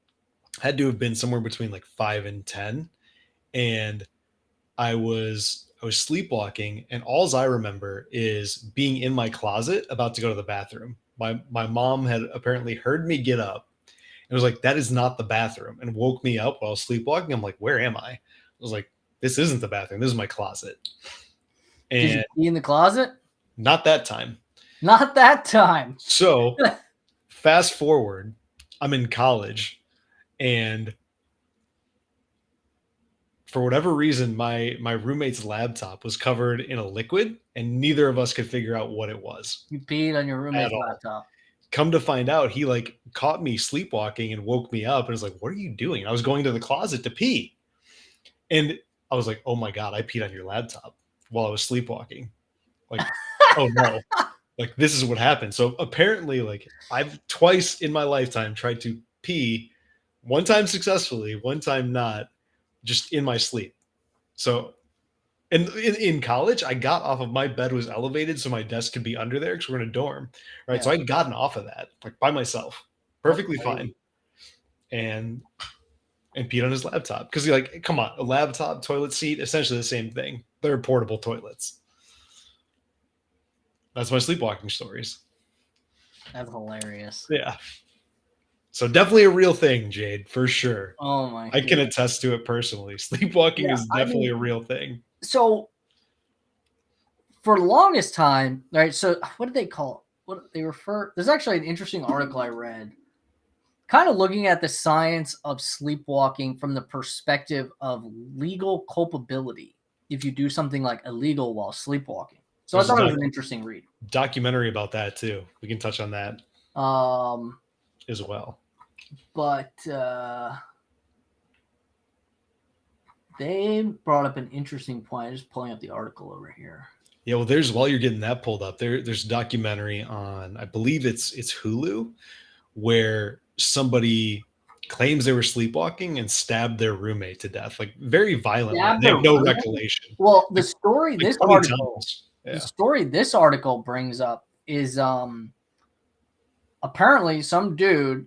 had to have been somewhere between 5 and 10, and I was sleepwalking, and all I remember is being in my closet about to go to the bathroom. My mom had apparently heard me get up and was like, that is not the bathroom, and woke me up while sleepwalking. I'm like, where am I? I was like, this isn't the bathroom. This is my closet. And did you pee in the closet? Not that time. Not that time. So fast forward, I'm in college, and for whatever reason, my roommate's laptop was covered in a liquid, and neither of us could figure out what it was. You peed on your roommate's laptop. Come to find out, he caught me sleepwalking and woke me up and was like, what are you doing? And I was going to the closet to pee. And I was like, oh my God, I peed on your laptop while I was sleepwalking. Oh no. This is what happened. So apparently, I've twice in my lifetime tried to pee, one time successfully, one time not, just in my sleep. So, and in college, I got off of, my bed was elevated so my desk could be under there because we're in a dorm, right? Yeah. So I had gotten off of that by myself, perfectly fine, and peed on his laptop because come on, a laptop, toilet seat, essentially the same thing. They're portable toilets. That's my sleepwalking stories. That's hilarious. Yeah. So definitely a real thing, Jade, for sure. Oh my! I can attest to it personally. Sleepwalking is definitely a real thing. So for the longest time, right? So what did they call it? What they refer? There's actually an interesting article I read, kind of looking at the science of sleepwalking from the perspective of legal culpability if you do something illegal while sleepwalking. So I thought it was an interesting read. Documentary about that too. We can touch on that as well. But they brought up an interesting point. I'm just pulling up the article over here. Yeah, well, while you're getting that pulled up, there's a documentary on, I believe it's Hulu, where somebody claims they were sleepwalking and stabbed their roommate to death, like very violently. Stabbed They have their no roommate? recollection. Well, the story Like this 20 article, times. the Yeah. story this article brings up is apparently some dude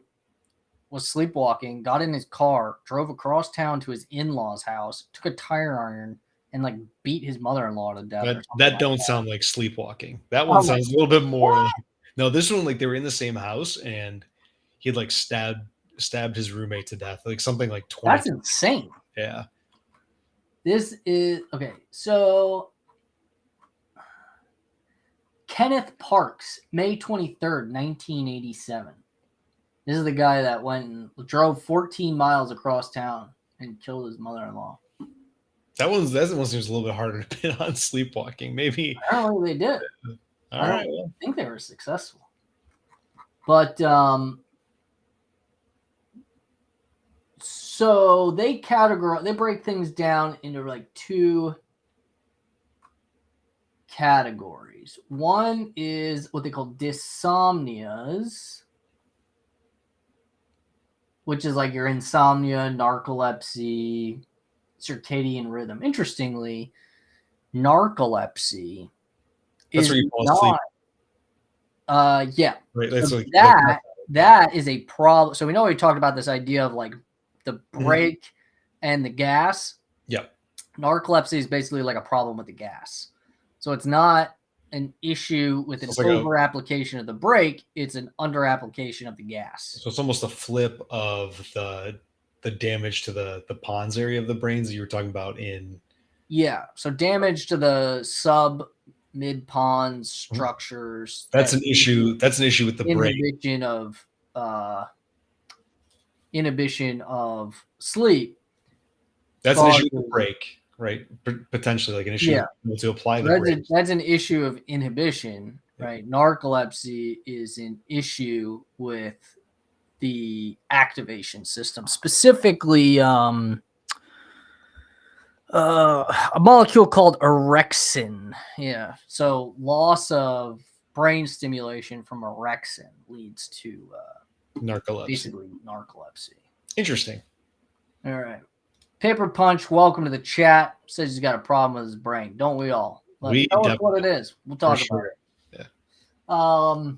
was sleepwalking, got in his car, drove across town to his in-laws' house, took a tire iron, and like beat his mother-in-law to death. That don't sound like sleepwalking. That one sounds a little bit more like, no, this one, like they were in the same house and he'd like stabbed his roommate to death, like something like 20 That's insane. Yeah. This is okay. So Kenneth Parks, May 23rd, 1987. This is the guy that went and drove 14 miles across town and killed his mother-in-law. That one seems a little bit harder to pin on sleepwalking. Maybe. Apparently they did. All right. I think they were successful. But so they break things down into like two categories. One is what they call dysomnias, which is like your insomnia, narcolepsy, circadian rhythm. Interestingly, narcolepsy that's where you fall asleep. Yeah. Right. That's so that is a problem. So we know we talked about this idea of like the brake and the gas. Yep. Narcolepsy is basically like a problem with the gas. So it's not an issue with an over application of the brake, it's an under application of the gas. So it's almost a flip of the damage to the pons area of the brains that you were talking about in. Yeah. So damage to the sub mid pons structures. That's an issue. That's an issue with the brain. Inhibition of sleep. That's an issue with the brake, right? Potentially like an issue to apply the brake. That's an issue of inhibition, right? Narcolepsy is an issue with the activation system, specifically a molecule called orexin. Yeah. So loss of brain stimulation from orexin leads to narcolepsy. Basically narcolepsy. Interesting. All right. Paper Punch, welcome to the chat. Says he's got a problem with his brain. Don't we all? Tell us what it is. We'll talk about it. Yeah.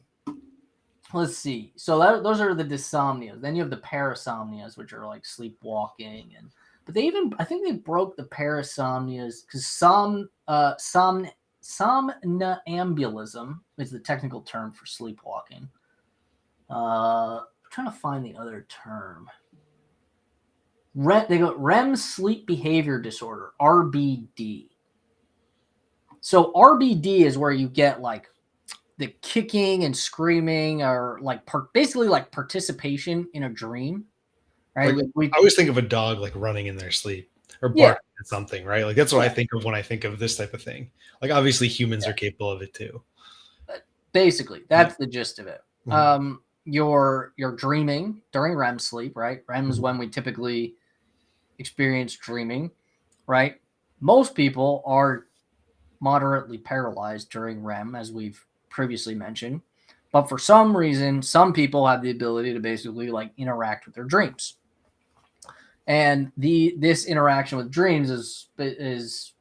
Let's see. So those are the dysomnias. Then you have the parasomnias, which are like sleepwalking, but I think they broke the parasomnias because somnambulism is the technical term for sleepwalking. I'm trying to find the other term. They go REM sleep behavior disorder, RBD. So RBD is where you get like the kicking and screaming, or like basically like participation in a dream, right? Like, I always think of a dog like running in their sleep or barking at something, right? Like that's what I think of when I think of this type of thing. Like obviously humans are capable of it too. Basically, that's the gist of it. Mm-hmm. You're dreaming during REM sleep, right? REM is when we typically experience dreaming, right? Most people are moderately paralyzed during REM, as we've previously mentioned, but for some reason, some people have the ability to basically like interact with their dreams. And this interaction with dreams is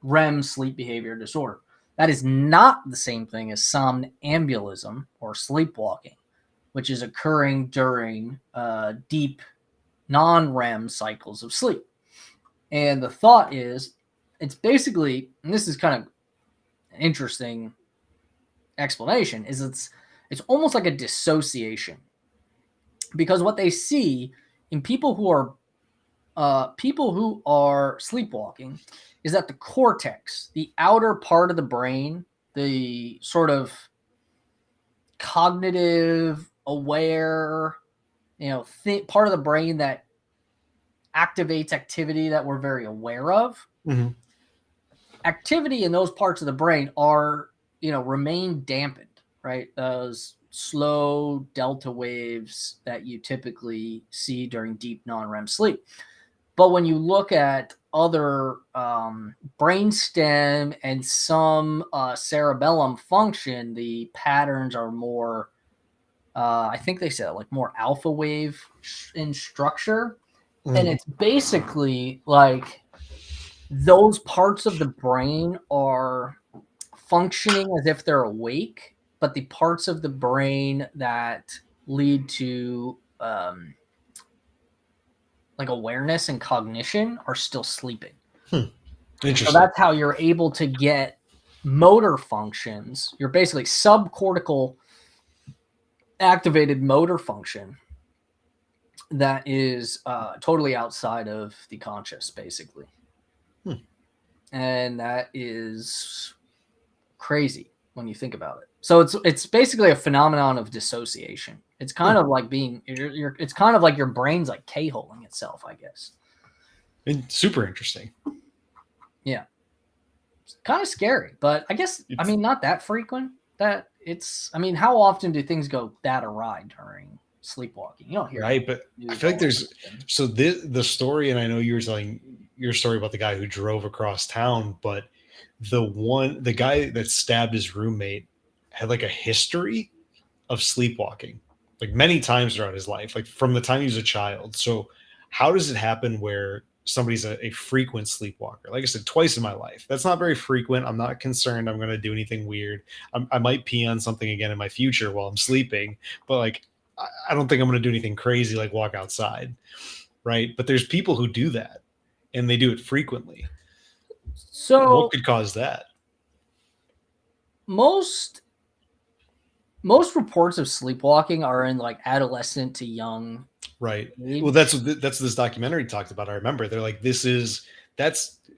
REM sleep behavior disorder. That is not the same thing as somnambulism or sleepwalking, which is occurring during deep non-REM cycles of sleep. And the thought is, it's basically, and this is kind of an interesting explanation, is it's almost like a dissociation, because what they see in people who are sleepwalking is that the cortex, the outer part of the brain, the sort of cognitive, aware, part of the brain that activates activity that we're very aware of. Mm-hmm. Activity in those parts of the brain are, remain dampened, right? Those slow delta waves that you typically see during deep non-REM sleep. But when you look at other brainstem and some cerebellum function, the patterns are more, I think they said like more alpha wave in structure. And it's basically like those parts of the brain are functioning as if they're awake, but the parts of the brain that lead to like awareness and cognition are still sleeping. Interesting. So that's how you're able to get motor functions. You're basically subcortical activated motor function that is totally outside of the conscious, basically. And that is crazy when you think about it. So it's basically a phenomenon of dissociation. It's kind of like being it's kind of like your brain's like K-holing itself, I guess. And super interesting. Yeah. It's kind of scary, but I guess I mean not that frequent. That it's I mean, how often do things go that awry during sleepwalking? You don't hear right, but I feel like there's so the story, and I know you were telling your story about the guy who drove across town, but the guy that stabbed his roommate had like a history of sleepwalking, like many times throughout his life, like from the time he was a child. So how does it happen where somebody's a frequent sleepwalker? Like I said, twice in my life. That's not very frequent. I'm not concerned I'm going to do anything weird. I might pee on something again in my future while I'm sleeping, but like I don't think I'm going to do anything crazy like walk outside, right? But there's people who do that, and they do it frequently. So what could cause that? Most reports of sleepwalking are in like adolescent to young. Right. age. Well, that's this documentary talked about. I remember they're like,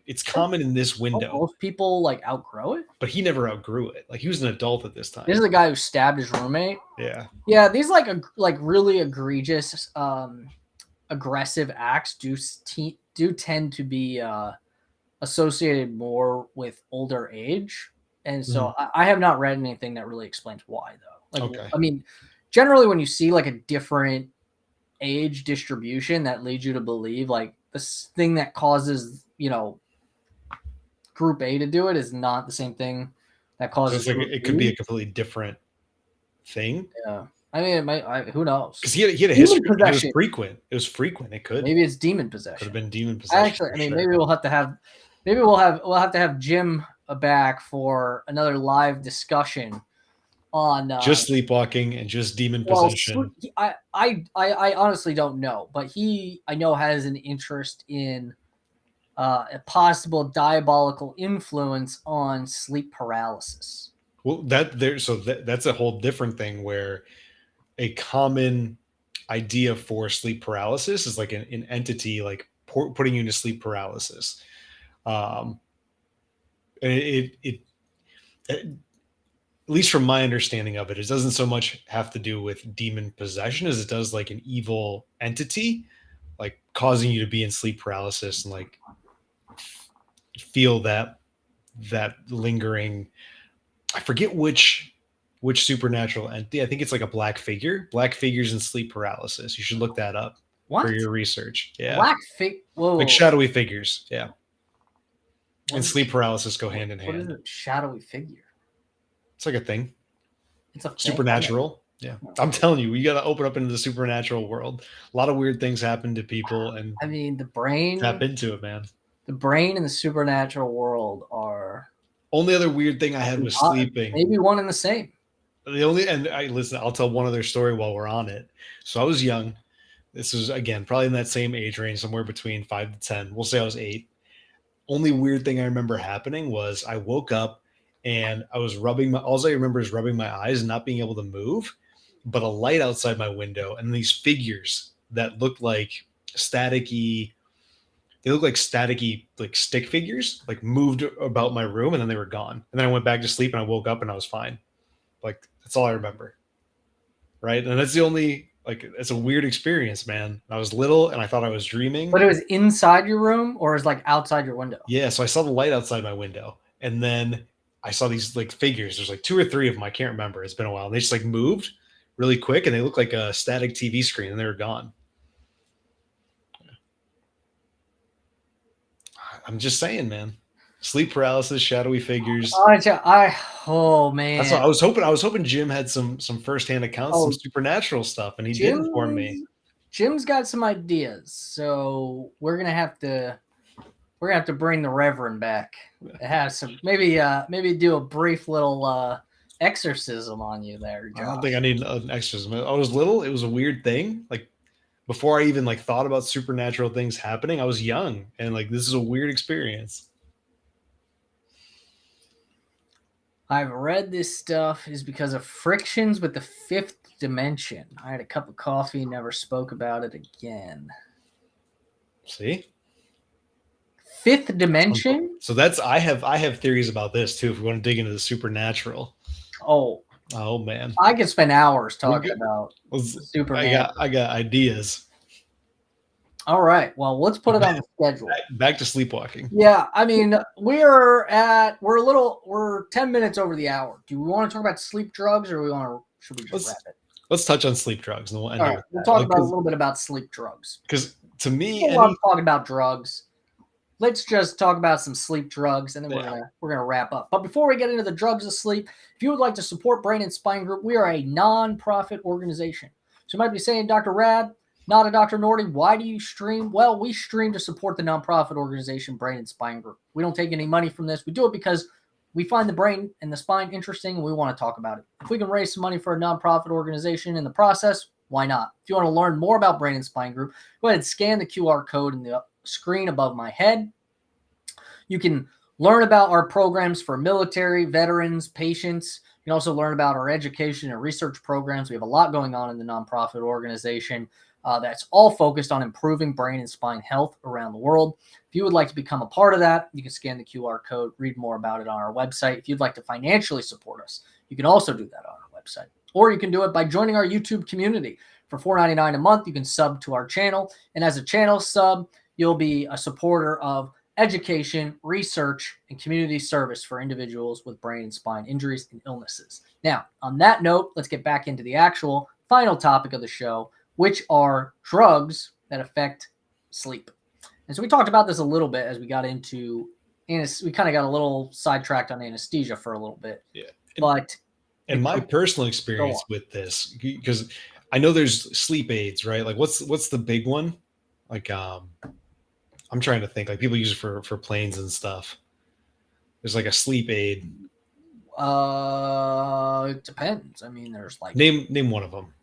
it's common in this window. Most people like outgrow it, but he never outgrew it. Like he was an adult at this time. This is the guy who stabbed his roommate. Yeah. Yeah. These like really egregious, aggressive acts do tend to be associated more with older age. And so I have not read anything that really explains why, though. Like, okay. I mean, generally when you see like a different age distribution, that leads you to believe like this thing that causes, group A to do it is not the same thing that causes. So it's like it could be a completely different thing. Yeah. I mean, it might. Who knows? Because he had a history. It was frequent. It was frequent. It could. Maybe it's demon possession. Could have been demon possession. Actually, I mean, maybe we'll have to have. Maybe we'll have to have Jim back for another live discussion on just sleepwalking and just demon possession. I honestly don't know, but I know has an interest in a possible diabolical influence on sleep paralysis. Well, that's a whole different thing where a common idea for sleep paralysis is like an entity like putting you into sleep paralysis. And it at least from my understanding of it, it doesn't so much have to do with demon possession as it does like an evil entity, like causing you to be in sleep paralysis and like feel that lingering. I forget which supernatural entity. I think it's like a black figure. Black figures in sleep paralysis. You should look that up for your research. Yeah, black like shadowy figures. Yeah, and sleep paralysis go hand in hand. What is a shadowy figure? It's like a thing. It's a supernatural. Yeah, I'm telling you, you got to open up into the supernatural world. A lot of weird things happen to people, and I mean, the brain. Tap into it, man. The brain and the supernatural world are. Only other weird thing I had was sleeping. Maybe one and the same. I'll tell one other story while we're on it. So I was young. This was again probably in that same age range, somewhere between 5 to 10. We'll say I was 8. Only weird thing I remember happening was I woke up and I was all I remember is rubbing my eyes and not being able to move, but a light outside my window and these figures that looked like staticky. They looked like staticky, like stick figures, like moved about my room and then they were gone. And then I went back to sleep and I woke up and I was fine. Like that's all I remember. Right. And that's the only, like, it's a weird experience, man. I was little and I thought I was dreaming. But it was inside your room or is like outside your window? Yeah. So I saw the light outside my window and then I saw these like figures. There's like 2 or 3 of them. I can't remember. It's been a while. And they just like moved really quick and they looked like a static TV screen and they were gone. I'm just saying, man. Sleep paralysis, shadowy figures. Oh man. That's what I was hoping. I was hoping Jim had some firsthand accounts, some supernatural stuff, and he did inform me. Jim's got some ideas, so we're gonna have to bring the Reverend back. Have some maybe do a brief little exorcism on you there, Josh. I don't think I need an exorcism. I was little. It was a weird thing. Like before I even like thought about supernatural things happening, I was young, and like this is a weird experience. I've read this stuff is because of frictions with the fifth dimension. I had a cup of coffee, never spoke about it again. See? Fifth dimension? So that's I have theories about this too if we want to dig into the supernatural. Oh man. I could spend hours talking about supernatural. I got ideas. All right. Well, let's put it on the schedule. Back to sleepwalking. Yeah, I mean, we're 10 minutes over the hour. Do we want to talk about sleep drugs, or should we just wrap it? Let's touch on sleep drugs, and we'll end. All right, we'll talk about a little bit about sleep drugs. Because to me, I love talking about drugs. Let's just talk about some sleep drugs, and then we're gonna wrap up. But before we get into the drugs of sleep, if you would like to support Brain and Spine Group, we are a non-profit organization. So you might be saying, Dr. Rad, not a Dr. Norty, why do you stream? Well, we stream to support the nonprofit organization Brain and Spine Group. We don't take any money from this. We do it because we find the brain and the spine interesting, and we want to talk about it. If we can raise some money for a nonprofit organization in the process, why not? If you want to learn more about Brain and Spine Group, go ahead and scan the QR code in the screen above my head. You can learn about our programs for military, veterans, patients. You can also learn about our education and research programs. We have a lot going on in the nonprofit organization. That's all focused on improving brain and spine health around the world. If you would like to become a part of that, you can scan the QR code, read more about it on our website. If you'd like to financially support us, you can also do that on our website. Or you can do it by joining our YouTube community. For $4.99 a month, you can sub to our channel. And as a channel sub, you'll be a supporter of education, research, and community service for individuals with brain and spine injuries and illnesses. Now, on that note, let's get back into the actual final topic of the show, which are drugs that affect sleep. And so we talked about this a little bit as we got into, we kind of got a little sidetracked on anesthesia for a little bit. Yeah. And my personal experience with this, because I know there's sleep aids, right? Like what's the big one? Like, I'm trying to think, like people use it for planes and stuff. There's like a sleep aid. It depends. I mean, there's like name one of them.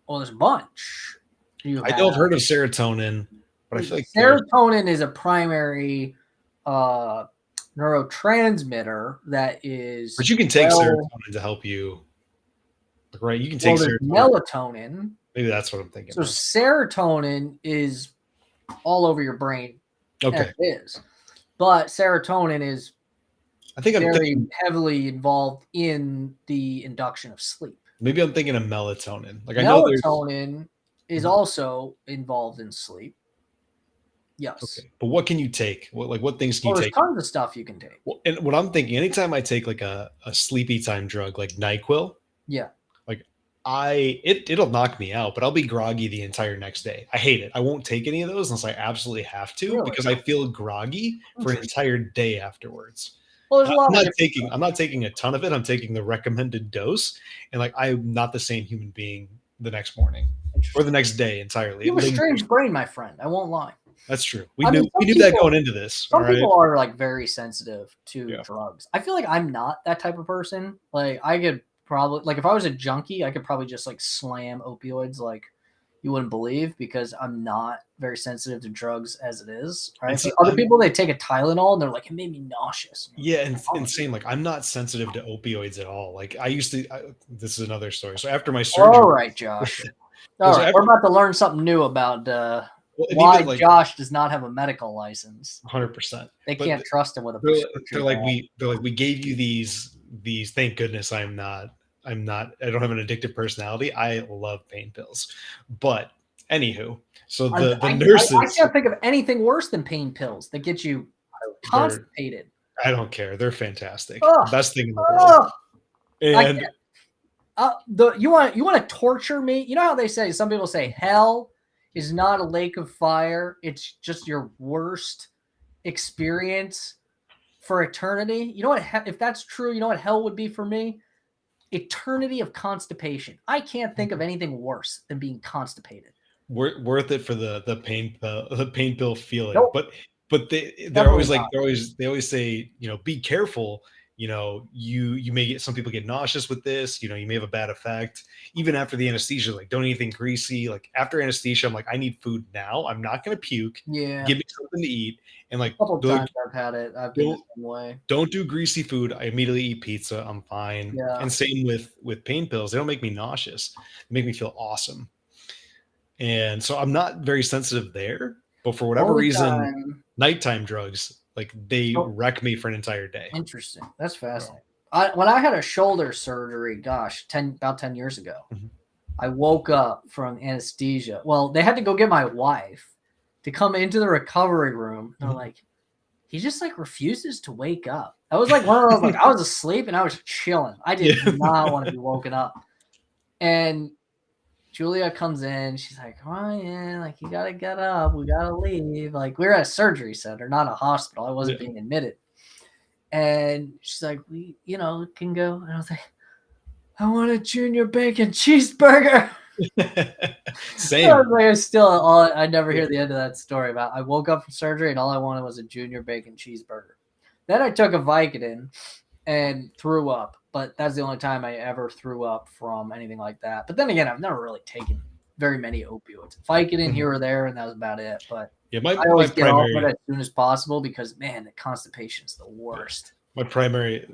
Well, there's a bunch. I know I've heard of serotonin, but I feel like serotonin is a primary neurotransmitter that is. But you can take serotonin to help you, right? You can take melatonin. Maybe that's what I'm thinking. So serotonin is all over your brain. Okay, it is, but serotonin is. I think very heavily involved in the induction of sleep. Maybe I'm thinking of melatonin. Like melatonin is also involved in sleep. Yes. Okay. But what can you take? What things can you take? There's tons of stuff you can take. Well, and what I'm thinking, anytime I take like a sleepy time drug like NyQuil, like it'll knock me out, but I'll be groggy the entire next day. I hate it. I won't take any of those unless I absolutely have to because I feel groggy for an entire day afterwards. Well, there's a lot I'm not taking a ton of it. I'm taking the recommended dose, and like I'm not the same human being the next morning or the next day entirely. You have a strange brain, my friend. I won't lie. That's true. We knew that going into this. Some people are like very sensitive to drugs. I feel like I'm not that type of person. Like I could probably if I was a junkie, I could probably just like slam opioids like you wouldn't believe because I'm not very sensitive to drugs as it is. Right. So other people, they take a Tylenol and they're like, it made me nauseous. Yeah. And same, like I'm not sensitive to opioids at all. Like I used to, this is another story. So after my surgery. All right, Josh. All right. We're about to learn something new about why Josh does not have a medical license. 100%. They can't trust him with a prescription. They're like, we gave you these, thank goodness I don't have an addictive personality. I love pain pills, but anywho, so the nurses. I can't think of anything worse than pain pills that get you constipated. I don't care. They're fantastic. Ugh. Best thing in the world. And you want to torture me? You know how they say, some people say hell is not a lake of fire. It's just your worst experience for eternity, you know what? If that's true, you know what hell would be for me? Eternity of constipation. I can't think of anything worse than being constipated. Worth it for the pain pill feeling. Nope, But they're definitely always like not. they always say, be careful. You may get, some people get nauseous with this. You may have a bad effect even after the anesthesia. Like, don't eat anything greasy. Like, after anesthesia, I'm like, I need food now. I'm not gonna puke. Yeah, Give me something to eat. And like, a couple they're like, times I've had it. I've been the same way. don't do greasy food. I immediately eat pizza. I'm fine. Yeah. And same with pain pills. They don't make me nauseous. They make me feel awesome. And so I'm not very sensitive there. But for whatever Only reason, time. nighttime drugs, like, they Oh, wreck me for an entire day. interesting. That's fascinating. When I had a shoulder surgery, gosh, about 10 years ago, Mhm. I woke up from anesthesia. Well, they had to go get my wife to come into the recovery room. And they're like, he just like refuses to wake up. I was like one of those, like, I was asleep and I was chilling. I did not want to be woken up. And Julia comes in. She's like, come on in. Like, you got to get up. We got to leave. Like, we were at a surgery center, not a hospital. I wasn't being admitted. And she's like, we, can go. And I was like, I want a junior bacon cheeseburger. Same. I never hear the end of that story about I woke up from surgery and all I wanted was a junior bacon cheeseburger. Then I took a Vicodin and threw up, but that's the only time I ever threw up from anything like that. But then again, I've never really taken very many opioids. Vicodin here or there, and that was about it. But yeah, I always get off it as soon as possible because, man, the constipation is the worst. My primary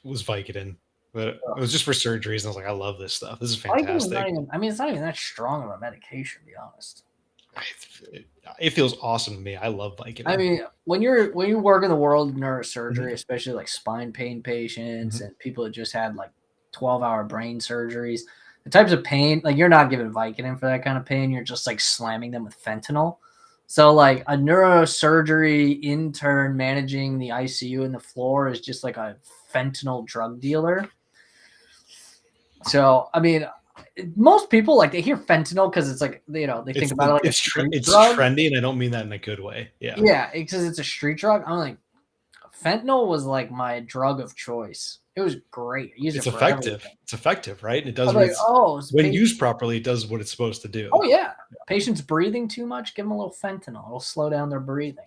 was Vicodin. But it was just for surgeries, and I was like, I love this stuff. This is fantastic. It's not even that strong of a medication, to be honest. It feels awesome to me. I love Vicodin. I mean, when you work in the world of neurosurgery, especially like spine pain patients and people that just had like 12-hour brain surgeries, the types of pain, like, you're not giving Vicodin for that kind of pain. You're just like slamming them with fentanyl. So like a neurosurgery intern managing the ICU and the floor is just like a fentanyl drug dealer. So, I mean, most people, like, they hear fentanyl because it's like, they think about it like a street drug. Trendy, and I don't mean that in a good way. Yeah. Yeah, because it's a street drug. I'm like, fentanyl was like my drug of choice. It was great. It's effective. Everything. It's effective, right? It does when used properly, it does what it's supposed to do. Oh, yeah. Patients breathing too much, give them a little fentanyl. It'll slow down their breathing.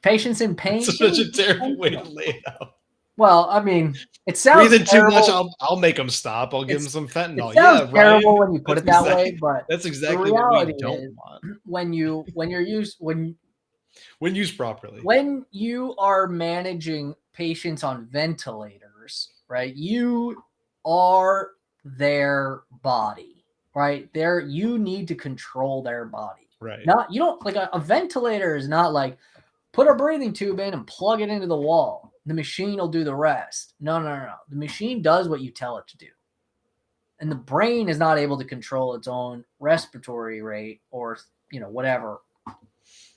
Patients in pain. It's such a terrible way to lay it out. Well, I mean, it sounds breathing too much. I'll make them stop. I'll give them some fentanyl. It sounds terrible when you put it that way, but that's exactly what we don't want. When used properly, when you are managing patients on ventilators, right? You are their body, right? You need to control their body, right? You don't like a ventilator is not like put a breathing tube in and plug it into the wall. The machine will do the rest. No. The machine does what you tell it to do. And the brain is not able to control its own respiratory rate or, whatever,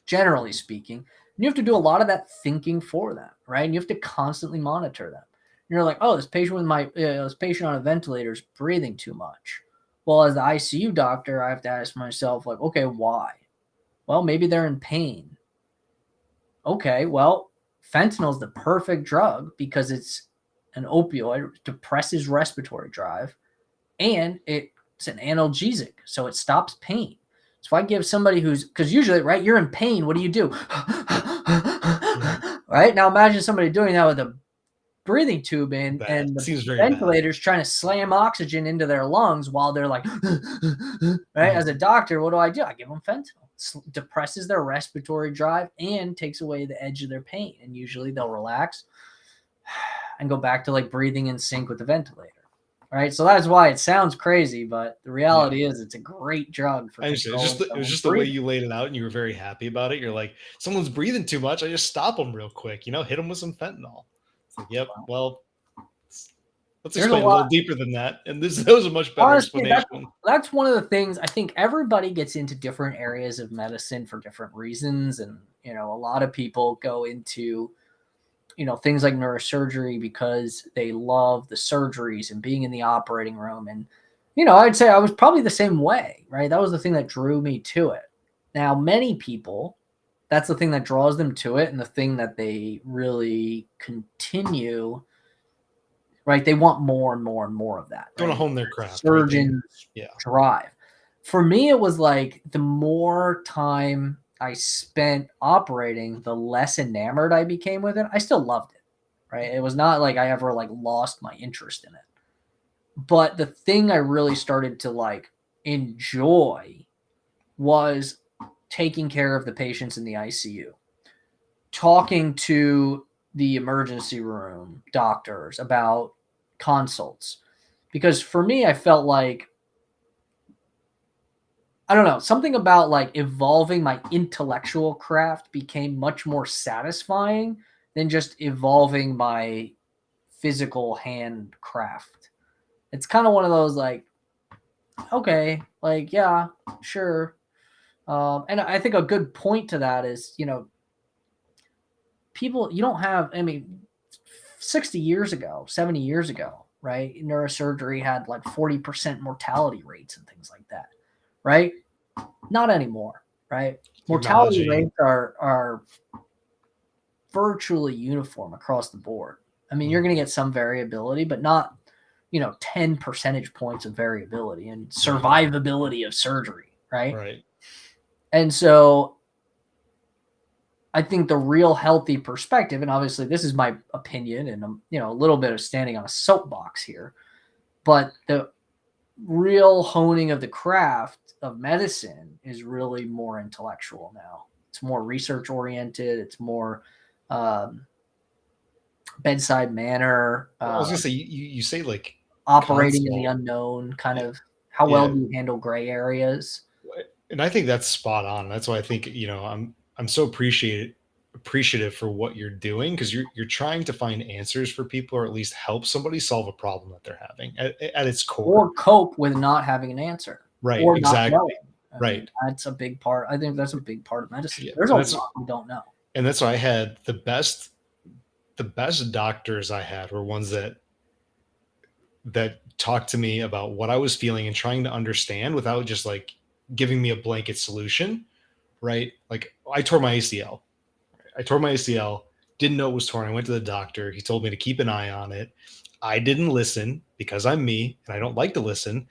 generally speaking. And you have to do a lot of that thinking for them, right? And you have to constantly monitor them. And you're like, oh, this patient this patient on a ventilator is breathing too much. Well, as the ICU doctor, I have to ask myself, like, okay, why? Well, maybe they're in pain. Okay, well, fentanyl is the perfect drug because it's an opioid, it depresses respiratory drive, and it's an analgesic, so it stops pain. So if I give somebody because usually, right, you're in pain, what do? Right? Now imagine somebody doing that with a breathing tube in, and the ventilator's trying to slam oxygen into their lungs while they're like, right? As a doctor, what do? I give them fentanyl. Depresses their respiratory drive and takes away the edge of their pain, and usually they'll relax and go back to like breathing in sync with the ventilator, right? So that's why it sounds crazy, but the reality is it's a great drug for it was just the way you laid it out, and you were very happy about it. You're like, someone's breathing too much, I just stop them real quick, hit them with some fentanyl. It's like, yep, well, let's explain a little deeper than that. And that was a much better explanation. That's one of the things. I think everybody gets into different areas of medicine for different reasons. And, a lot of people go into, things like neurosurgery because they love the surgeries and being in the operating room. And, I'd say I was probably the same way, right? That was the thing that drew me to it. Now, many people that's the thing that draws them to it, and the thing that they really continue. Right, they want more and more and more of that. They want right? to hone their craft. Surgeons Yeah. drive. For me, it was like the more time I spent operating, the less enamored I became with it. I still loved it, right? It was not like I ever like lost my interest in it. But the thing I really started to like enjoy was taking care of the patients in the ICU, talking to the emergency room doctors about consults. Because for me, I felt like, I don't know, something about like evolving my intellectual craft became much more satisfying than just evolving my physical hand craft. It's kind of one of those like, okay, like, yeah, sure. And I think a good point to that is, people, you don't have, I mean, 60 years ago, 70 years ago, right? Neurosurgery had like 40% mortality rates and things like that, right? Not anymore, right? Mortality rates are virtually uniform across the board. I mean, you're going to get some variability, but not, 10 percentage points of variability and survivability of surgery, right? Right. And so I think the real healthy perspective, and obviously this is my opinion and I'm, a little bit of standing on a soapbox here, but the real honing of the craft of medicine is really more intellectual now. It's more research oriented. It's more bedside manner. I was gonna say you say like operating in the unknown, kind of how well do you handle gray areas? And I think that's spot on. That's why I think I'm so appreciative for what you're doing, because you're trying to find answers for people, or at least help somebody solve a problem that they're having at its core, or cope with not having an answer. Right. Or exactly. Right. That's a big part. I think that's a big part of medicine. Yeah, There's a lot we don't know. And that's why I had the best doctors I had were ones that talked to me about what I was feeling and trying to understand without just like giving me a blanket solution. Right. Like I tore my ACL. Didn't know it was torn. I went to the doctor. He told me to keep an eye on it. I didn't listen because I'm me and I don't like to listen.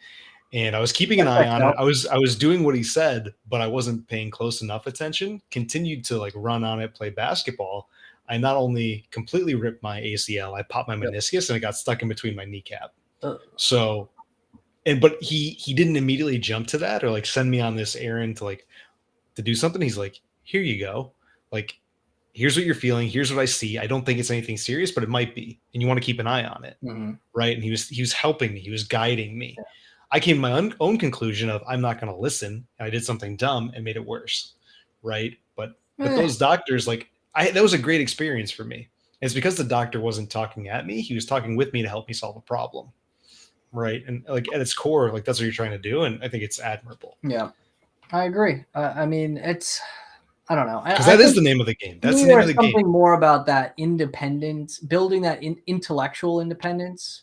And I was keeping an eye on it. I was doing what he said, but I wasn't paying close enough attention. Continued to like run on it, play basketball. I not only completely ripped my ACL, I popped my meniscus and it got stuck in between my kneecap. So, but he didn't immediately jump to that or like send me on this errand to do something. He's like, here you go. Like, here's what you're feeling. Here's what I see. I don't think it's anything serious, but it might be. And you want to keep an eye on it. Mm-hmm. Right. And he was helping me. He was guiding me. Yeah. I came to my own conclusion of I'm not going to listen. And I did something dumb and made it worse. Right. But those doctors, that was a great experience for me. And it's because the doctor wasn't talking at me. He was talking with me to help me solve a problem. Right. And like at its core, like that's what you're trying to do. And I think it's admirable. Yeah, I agree. I mean, I don't know. Because that is the name of the game. That's the name of the game. Something more about that independence, building that intellectual independence,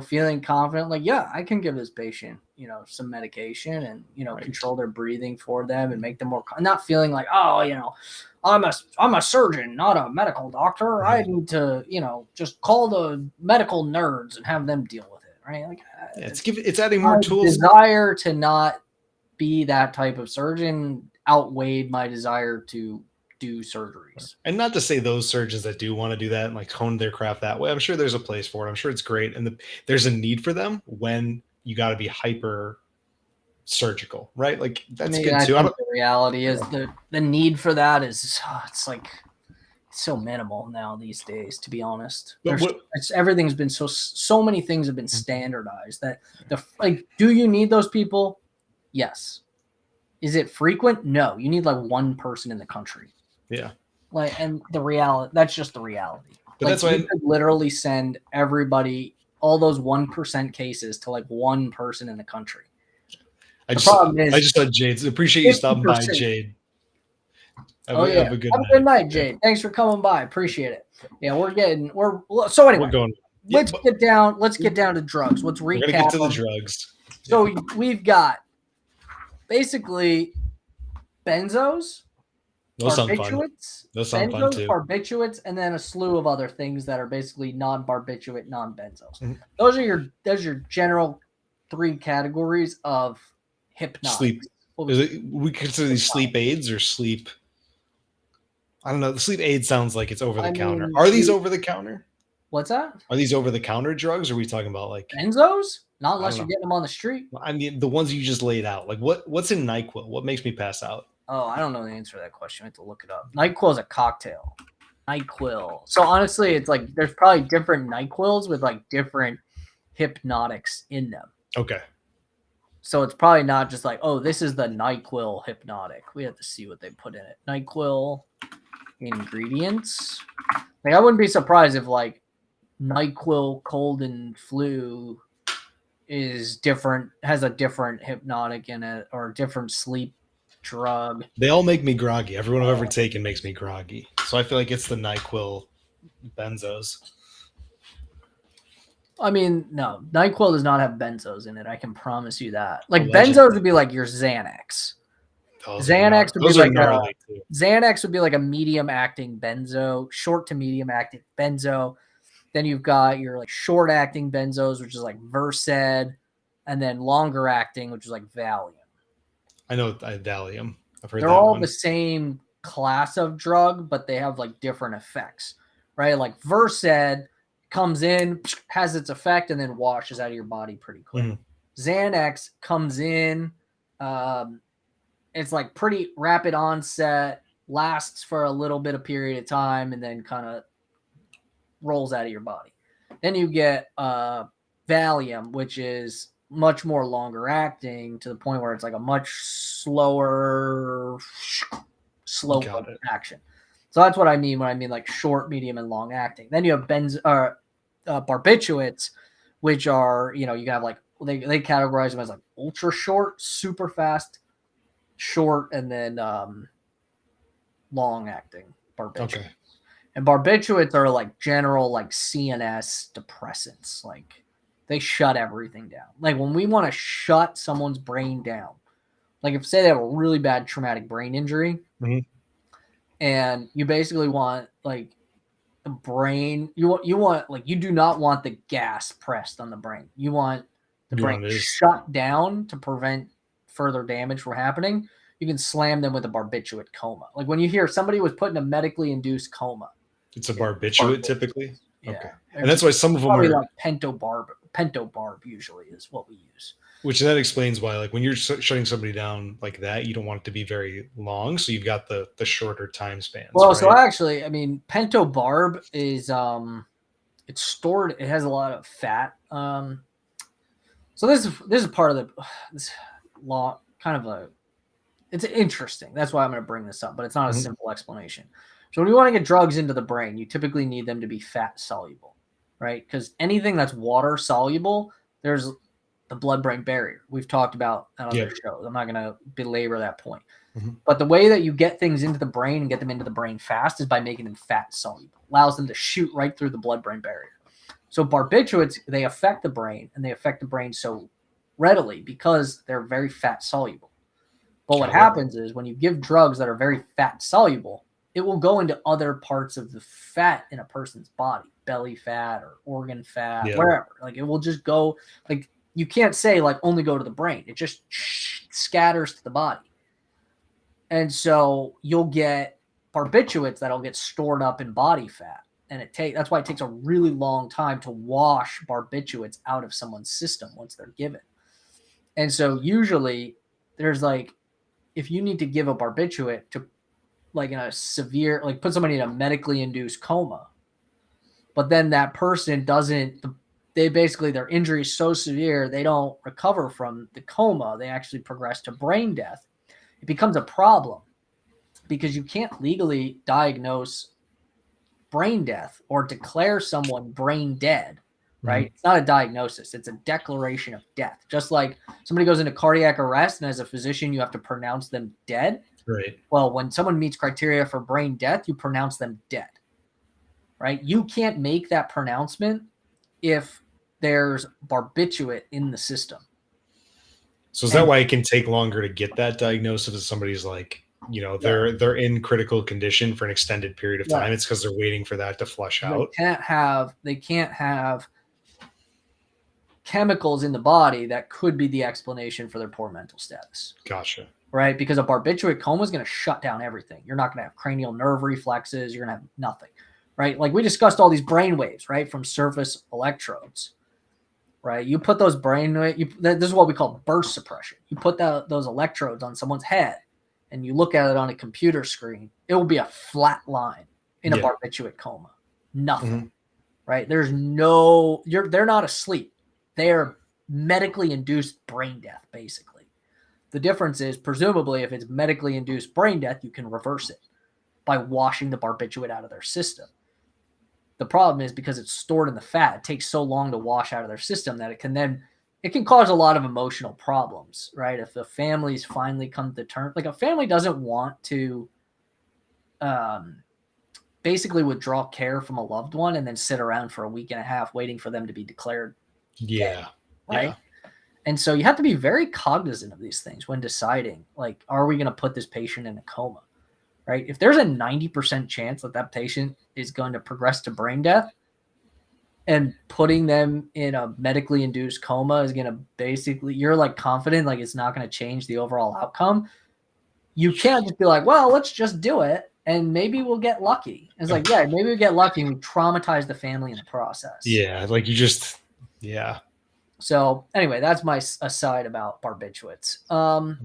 feeling confident. Like, yeah, I can give this patient, some medication and, control their breathing for them and make them more, not feeling like, oh, I'm a surgeon, not a medical doctor. Right. I need to, just call the medical nerds and have them deal with it. Right. Like, it's adding more tools. Desire to not be that type of surgeon outweighed my desire to do surgeries. And not to say those surgeons that do want to do that and like hone their craft that way, I'm sure there's a place for it. I'm sure it's great. And there's a need for them when you got to be hyper surgical, right? Like that's good too. The reality is the need for that is it's like so minimal now these days, to be honest. Everything's been so many things have been standardized that do you need those people? Yes. Is it frequent? No. You need like one person in the country. Yeah. And the reality, that's just the reality. But that's why you could literally send everybody, all those 1% cases to like one person in the country. I just saw Jades. Appreciate you stopping by, Jade. Have a good night, Jade. Thanks for coming by. Appreciate it. Yeah, so anyway. We're going. Let's get down to drugs. Let's recap. We're gonna get to the drugs. So we've got basically benzos, Those sound fun. Barbiturates, Those sound fun too. barbiturates, and then a slew of other things that are basically non-barbiturate, non-benzos. Mhm. Those are your general 3 categories of hypnotics. Sleep. We consider these sleep aids or sleep. I don't know. The sleep aid sounds like it's over the counter. Are these over the counter? What's that? Are these over the counter drugs? Or are we talking about like benzos? Not unless you're getting them on the street. I mean, the ones you just laid out. Like what's in NyQuil? What makes me pass out? Oh, I don't know the answer to that question. I have to look it up. NyQuil is a cocktail. NyQuil. So honestly, it's like there's probably different NyQuils with like different hypnotics in them. Okay. So it's probably not just like, oh, this is the NyQuil hypnotic. We have to see what they put in it. NyQuil ingredients. Like I wouldn't be surprised if like NyQuil cold and flu is different, has a different hypnotic in it or a different sleep drug. They all make me groggy. Everyone I've ever taken makes me groggy. So I feel like it's the NyQuil benzos. I mean, no, NyQuil does not have benzos in it. I can promise you that. Like benzos would be like your Xanax. Xanax would be like Xanax would be like a medium acting benzo, short to medium acting benzo. Then you've got your like short acting benzos, which is like Versed, and then longer acting, which is like Valium. I know Valium. I've heard they're all the same class of drug, but they have like different effects, right? Like Versed comes in, has its effect, and then washes out of your body pretty quick. Mm-hmm. Xanax comes in, it's like pretty rapid onset, lasts for a little bit of period of time, and then kind of rolls out of your body. Then you get Valium, which is much more longer acting to the point where it's like a much slow action. So that's what I mean when I mean like short, medium, and long acting. Then you have barbiturates, which are, you know, you have like they categorize them as like ultra short, super fast, short, and then long acting barbiturates. Okay. And barbiturates are like general like CNS depressants. Like they shut everything down. Like when we want to shut someone's brain down, like if say they have a really bad traumatic brain injury, mm-hmm. and you basically want like the brain, you want like you do not want the gas pressed on the brain. You want the brain shut down to prevent further damage from happening. You can slam them with a barbiturate coma. Like when you hear somebody was put in a medically induced coma. It's a barbiturate typically? Yeah. Okay. And that's why some of them are like pentobarb usually is what we use. Which that explains why, like when you're shutting somebody down like that, you don't want it to be very long. So you've got the shorter time spans. Well, right? So actually, I mean, pentobarb is, it's stored, it has a lot of fat. So this is part of this law, kind of it's interesting. That's why I'm going to bring this up, but it's not a mm-hmm. simple explanation. So when you want to get drugs into the brain, you typically need them to be fat soluble, right? Because anything that's water soluble, there's the blood-brain barrier. We've talked about on other shows. I'm not going to belabor that point. Mm-hmm. But the way that you get things into the brain and get them into the brain fast is by making them fat soluble. Allows them to shoot right through the blood-brain barrier. So barbiturates, they affect the brain, and they affect the brain so readily because they're very fat soluble. But what happens is when you give drugs that are very fat soluble, it will go into other parts of the fat in a person's body, belly fat or organ fat, wherever. Like it will just go, like you can't say like only go to the brain. It just scatters to the body. And so you'll get barbiturates that'll get stored up in body fat. And that's why it takes a really long time to wash barbiturates out of someone's system once they're given. And so usually there's like, if you need to give a barbiturate to like in a severe, like put somebody in a medically induced coma, but then that person their injury is so severe, they don't recover from the coma. They actually progress to brain death. It becomes a problem because you can't legally diagnose brain death or declare someone brain dead, right? Mm-hmm. It's not a diagnosis. It's a declaration of death. Just like somebody goes into cardiac arrest and as a physician, you have to pronounce them dead. Right. Well, when someone meets criteria for brain death, you pronounce them dead, right? You can't make that pronouncement if there's barbiturate in the system. So is that why it can take longer to get that diagnosis if somebody's like they're in critical condition for an extended period of time. Right. It's because they're waiting for that to flush out. They can't have chemicals in the body that could be the explanation for their poor mental status. Gotcha. Right? Because a barbiturate coma is going to shut down everything. You're not going to have cranial nerve reflexes. You're going to have nothing. Right? Like we discussed all these brain waves, right? From surface electrodes. Right? You put those brain waves, this is what we call burst suppression. You put those electrodes on someone's head and you look at it on a computer screen, it will be a flat line in a barbiturate coma. Nothing. Mm-hmm. Right? There's they're not asleep. They are medically induced brain death, basically. The difference is, presumably, if it's medically induced brain death, you can reverse it by washing the barbiturate out of their system. The problem is because it's stored in the fat, it takes so long to wash out of their system that it can cause a lot of emotional problems, right? If the families finally come to terms, like a family doesn't want to basically withdraw care from a loved one and then sit around for a week and a half waiting for them to be declared dead, right? Yeah. And so you have to be very cognizant of these things when deciding, like, are we going to put this patient in a coma, right? If there's a 90% chance that patient is going to progress to brain death, and putting them in a medically induced coma is going to basically, you're like confident, like it's not going to change the overall outcome. You can't just be like, well, let's just do it and maybe we'll get lucky. It's like, yeah, maybe we get lucky and we traumatize the family in the process. Yeah. Like yeah. So anyway, that's my aside about barbiturates.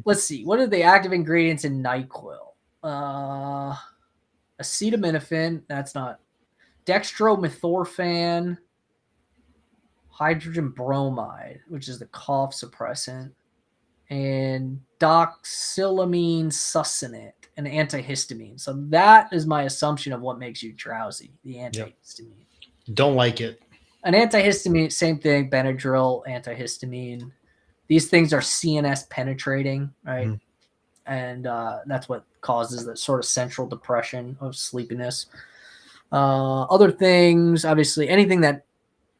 Let's see. What are the active ingredients in NyQuil? Acetaminophen. That's not. Dextromethorphan. Hydrogen bromide, which is the cough suppressant. And doxylamine succinate, an antihistamine. So that is my assumption of what makes you drowsy, the antihistamine. Don't like it. An antihistamine, same thing, Benadryl, antihistamine. These things are CNS penetrating, right? Mm. And that's what causes that sort of central depression of sleepiness. Other things, obviously, anything that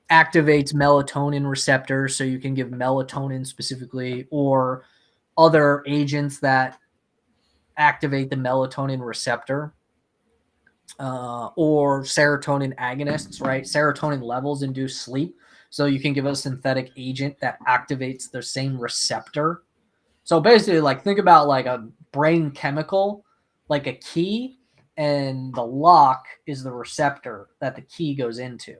activates melatonin receptors, so you can give melatonin specifically, or other agents that activate the melatonin receptor. Or serotonin agonists, right? Serotonin levels induce sleep. So you can give a synthetic agent that activates the same receptor. So basically, like, think about like a brain chemical, like a key, and the lock is the receptor that the key goes into,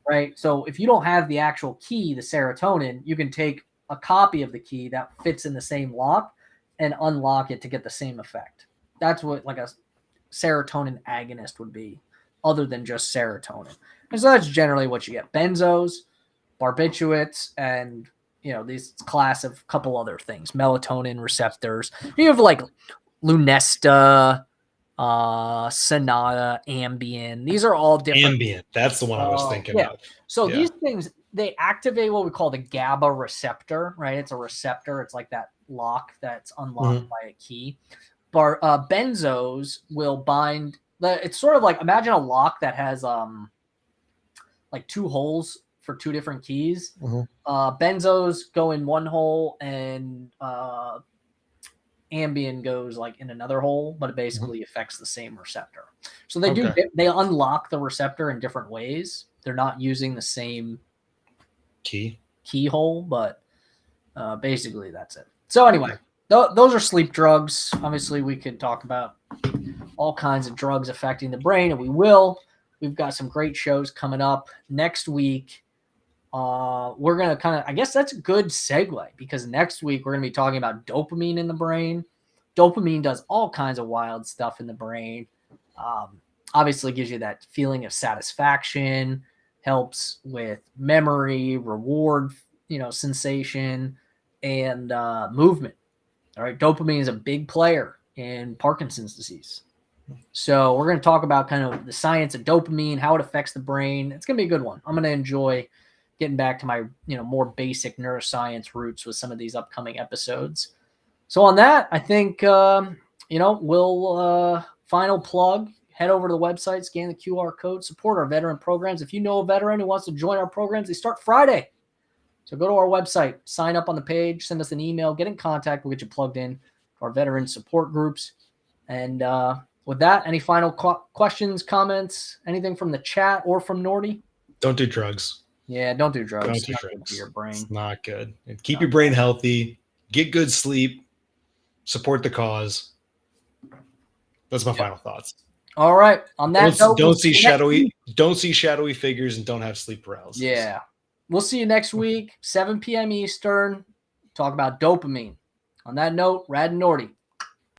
right? So if you don't have the actual key, the serotonin, you can take a copy of the key that fits in the same lock and unlock it to get the same effect. That's what like a serotonin agonist would be, other than just serotonin. And so that's generally what you get: benzos, barbiturates, and these class of couple other things, melatonin receptors. You have like Lunesta, Sonata, Ambien. These are all different. Ambien, that's the one I was thinking of. So these things, they activate what we call the GABA receptor, right? It's a receptor. It's like that lock that's unlocked by a key. Benzos will bind. It's sort of like, imagine a lock that has like two holes for two different keys. Benzos go in one hole and Ambien goes like in another hole, but it basically affects the same receptor. So they unlock the receptor in different ways. They're not using the same keyhole, but basically that's it. So anyway, those are sleep drugs. Obviously, we could talk about all kinds of drugs affecting the brain, and we will. We've got some great shows coming up next week. We're going to I guess that's a good segue, because next week we're going to be talking about dopamine in the brain. Dopamine does all kinds of wild stuff in the brain. Obviously gives you that feeling of satisfaction, helps with memory, reward, sensation, and movement. All right. Dopamine is a big player in Parkinson's disease. So we're going to talk about kind of the science of dopamine, how it affects the brain. It's going to be a good one. I'm going to enjoy getting back to my, more basic neuroscience roots with some of these upcoming episodes. So on that, I think, we'll final plug, head over to the website, scan the QR code, support our veteran programs. If you know a veteran who wants to join our programs, they start Friday. So go to our website, sign up on the page, send us an email, get in contact. We'll get you plugged in to our veteran support groups. And with that, any final questions, comments, anything from the chat or from Norty? Don't do drugs. Yeah, don't do drugs. Don't do It's not good drugs. for your brain. It's not good. And keep your brain healthy. Get good sleep. Support the cause. That's my final thoughts. All right. On that note, don't see shadowy figures and don't have sleep paralysis. Yeah. We'll see you next week, 7 p.m. Eastern. Talk about dopamine. On that note, Rad Norty.